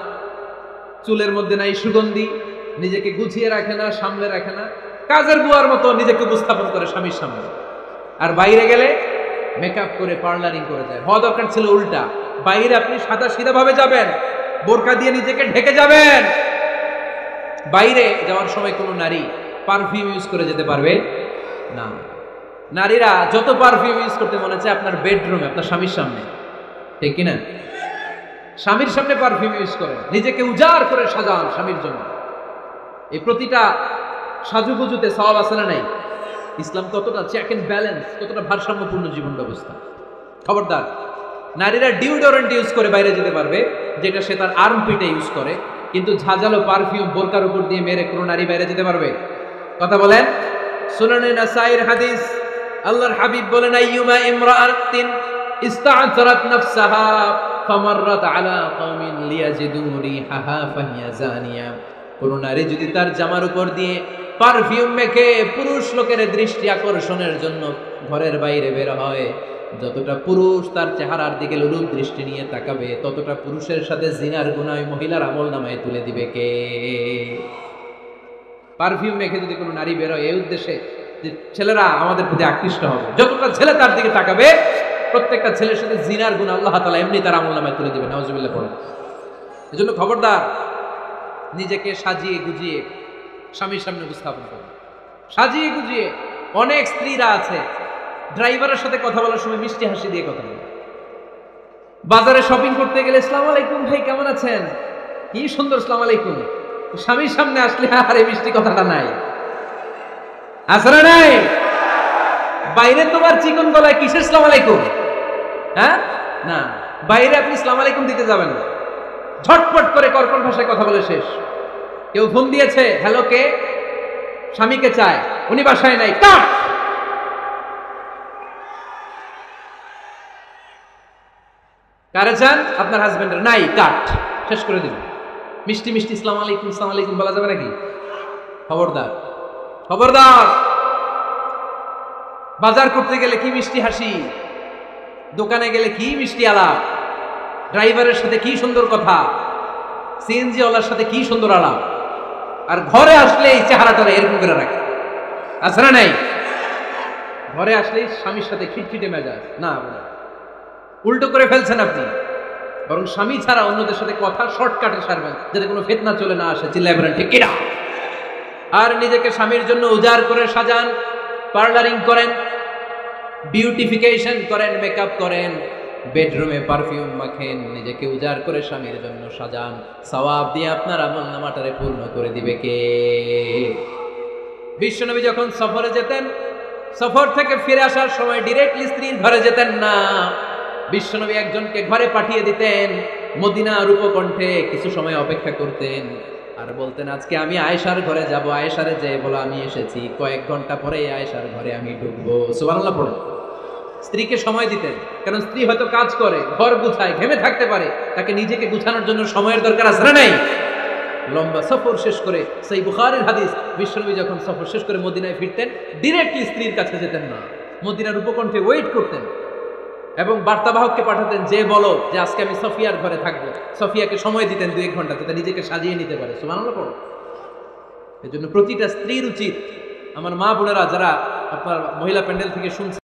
চুলের মধ্যে নাই সুগন্ধি, নিজেকে গুছিয়ে রাখে না, সামলে রাখে না, কাজের বুয়ার মতো নিজেকে উপস্থাপন করে স্বামীর সামনে। আর বাইরে গেলে মেকআপ করে, পার্লারিং করে যায়। হওয়া দরকার ছিল উল্টা, বাইরে আপনি সাদা সিধা ভাবে যাবেন, বোরকা দিয়ে নিজেকে ঢেকে যাবেন। বাইরে যাওয়ার সময় কোনো নারী পারফিউম ইউজ করে যেতে পারবে না। নারীরা যত পারফিউম ইউজ করতে মনে চায় আপনার বেডরুমে, আপনার স্বামীর সামনে, ঠিক কিনা? স্বামীর সামনে পারফিউম ইউজ করে, নিজেকে উজাড় করে সাজান স্বামীর জন্য। এই প্রতিটা সাজুগুজুতে সওয়াব আছে না নাই? ইসলাম কতটা চেক এন্ড ব্যালেন্স, কতটা ভারসাম্যপূর্ণ জীবন ব্যবস্থা। খবরদার, নারীরা ডিওডোরেন্ট ইউজ করে বাইরে যেতে পারবে, যেটা সে তার আর্মপিটে ইউজ করে, কিন্তু ঝাঁঝালো পারফিউম বোরকার উপর দিয়ে মেরে কোনো নারী বাইরে যেতে পারবে? কথা বলেন। সুনানে নাসাইর হাদিস, আল্লাহর হাবিব বলেন, আইয়ুমা ইমরাআতিন ইস্তা'তারাত নাফসাহা ফামাররাত আলা কওমিন লিয়াজিদু রিহাহা ফাহিয়া জানিয়া। কোন নারী যদি তার জামার উপর দিয়ে পারফিউম মেখে পুরুষ লোকের দৃষ্টি আকর্ষণের জন্য ঘরের বাইরে বের হয়, যতটা পুরুষ তার চেহারার দিকে লোলুপ দৃষ্টি নিয়ে তাকাবে, ততটা পুরুষের সাথে জিনার গুনাহ মহিলার আমল নামায় তুলে দিবে কে? পারফিউম মেখে যদি কোনো নারী বেরোয় এই উদ্দেশ্যে যে ছেলেরা আমাদের প্রতি আকৃষ্ট হবে, যতটা ছেলে তার দিকে তাকাবে প্রত্যেকটা ছেলের সাথে জিনার গুণ আল্লাহ তাআলা এমনি তার আমলনামায় তুলে দিবেন। নাউজুবিল্লাহ পড়েন। এজন্য খবরদার, নিজেকে সাজিয়ে গুজিয়ে স্বামীর সামনে উপস্থাপন করুন। সাজিয়ে গুজিয়ে অনেক স্ত্রীরা আছে ড্রাইভারের সাথে কথা বলার সময় মিষ্টি হাসি দিয়ে কথা বলে। বাজারে শপিং করতে গেলে আসসালামু আলাইকুম ভাই কেমন আছেন, কি সুন্দর আসসালামু আলাইকুম। স্বামীর সামনে আসলে আর এই মিষ্টি কথাটা নাই, আসলে নাই। বাইরে তোমার চিকন গলায় কিসের আসসালামু আলাইকুম, হ্যাঁ না, বাইরে আপনি আসসালামু আলাইকুম দিতে যাবেন না, ঝটপট করে কর্কশ ভাষায় কথা বলে শেষ। কেউ ফোন দিয়েছে, হ্যালো কে, স্বামীকে চায়, উনি বাসায় নাই, কাট। কারে চান, আপনার হাজবেন্ডের, নাই, কাট, শেষ করে দিবেন। মিষ্টি মিষ্টি আসসালামু আলাইকুম আসসালামু আলাইকুম বলা যাবে নাকি? খবরদার, খবরদার। বাজার করতে গেলে কি মিষ্টি হাসি, দোকানে গেলে কি মিষ্টি আলাপ, ড্রাইভারের সাথে কি সুন্দর কথা, সিএনজি ওয়ালার সাথে কি সুন্দর আলাপ, আর ঘরে আসলেই চেহারাটা এরকম করে রাখে, আছে না নাই? ঘরে আসলেই স্বামীর সাথে খিটখিটে মেজাজ, না উল্টো করে ফেলছেন আপনি। বরং স্বামী ছাড়া অন্যদের সাথে কথা শর্টকাটে সারবেন, যাতে কোনো ফিতনা চলে না আসে। চিল্লায় বলেন ঠিক কিনা? আর নিজেকে স্বামীর জন্য উজাড় করে সাজান, পার্লারিং করেন, বিউটিফিকেশন করেন, মেকআপ করেন, বেডরুমে পারফিউম মাখেন, নিজেকে উজাড় করে স্বামীর জন্য সাজান। সওয়াব দিয়ে আপনার আমলনামাটারে পূর্ণ করে দিবে কে? বিশ্বনবী যখন সফরে যেতেন, সফর থেকে ফিরে আসার সময় ডিরেক্টলি স্ত্রীর ঘরে যেতেন না। বিশ্বনবী একজনকে ঘরে পাঠিয়ে দিতেন, মদিনার উপকণ্ঠে কিছু সময় অপেক্ষা করতেন, আর বলতেন আজকে আমি আয়েশার ঘরে যাব, আয়েশারে যে বলো আমি এসেছি, কয়েক ঘন্টা পরে আয়েশার ঘরে আমি ঢুকবো। সুবহানাল্লাহ পড়ে। স্ত্রীকে সময় দিতেন, কারণ স্ত্রী হয়তো কাজ করে, ঘর গুছায়, ঘেমে থাকতে পারে, তাকে নিজেকে গুছানোর জন্য সময়ের দরকার আছে না নাই? লম্বা সফর শেষ করে, সেই বুখারীর হাদিস, বিশ্বনবী যখন সফর শেষ করে মদিনায় ফিরতেন, ডিরেক্টলি স্ত্রীর কাছে যেতেন না, মদিনার উপকণ্ঠে ওয়েট করতেন এবং বার্তাবাহককে পাঠাতেন, যে বলো যে আজকে আমি সফিয়ার ঘরে থাকবো। সফিয়াকে সময় দিতেন 2-1 ঘন্টা, যাতে নিজেকে সাজিয়ে নিতে পারে। সুবহানাল্লাহ পড়ো। এজন্য প্রতিটা স্ত্রীর উচিত, আমার মা বোনেরা যারা আপনার মহিলা প্যান্ডেল থেকে শুনছেন,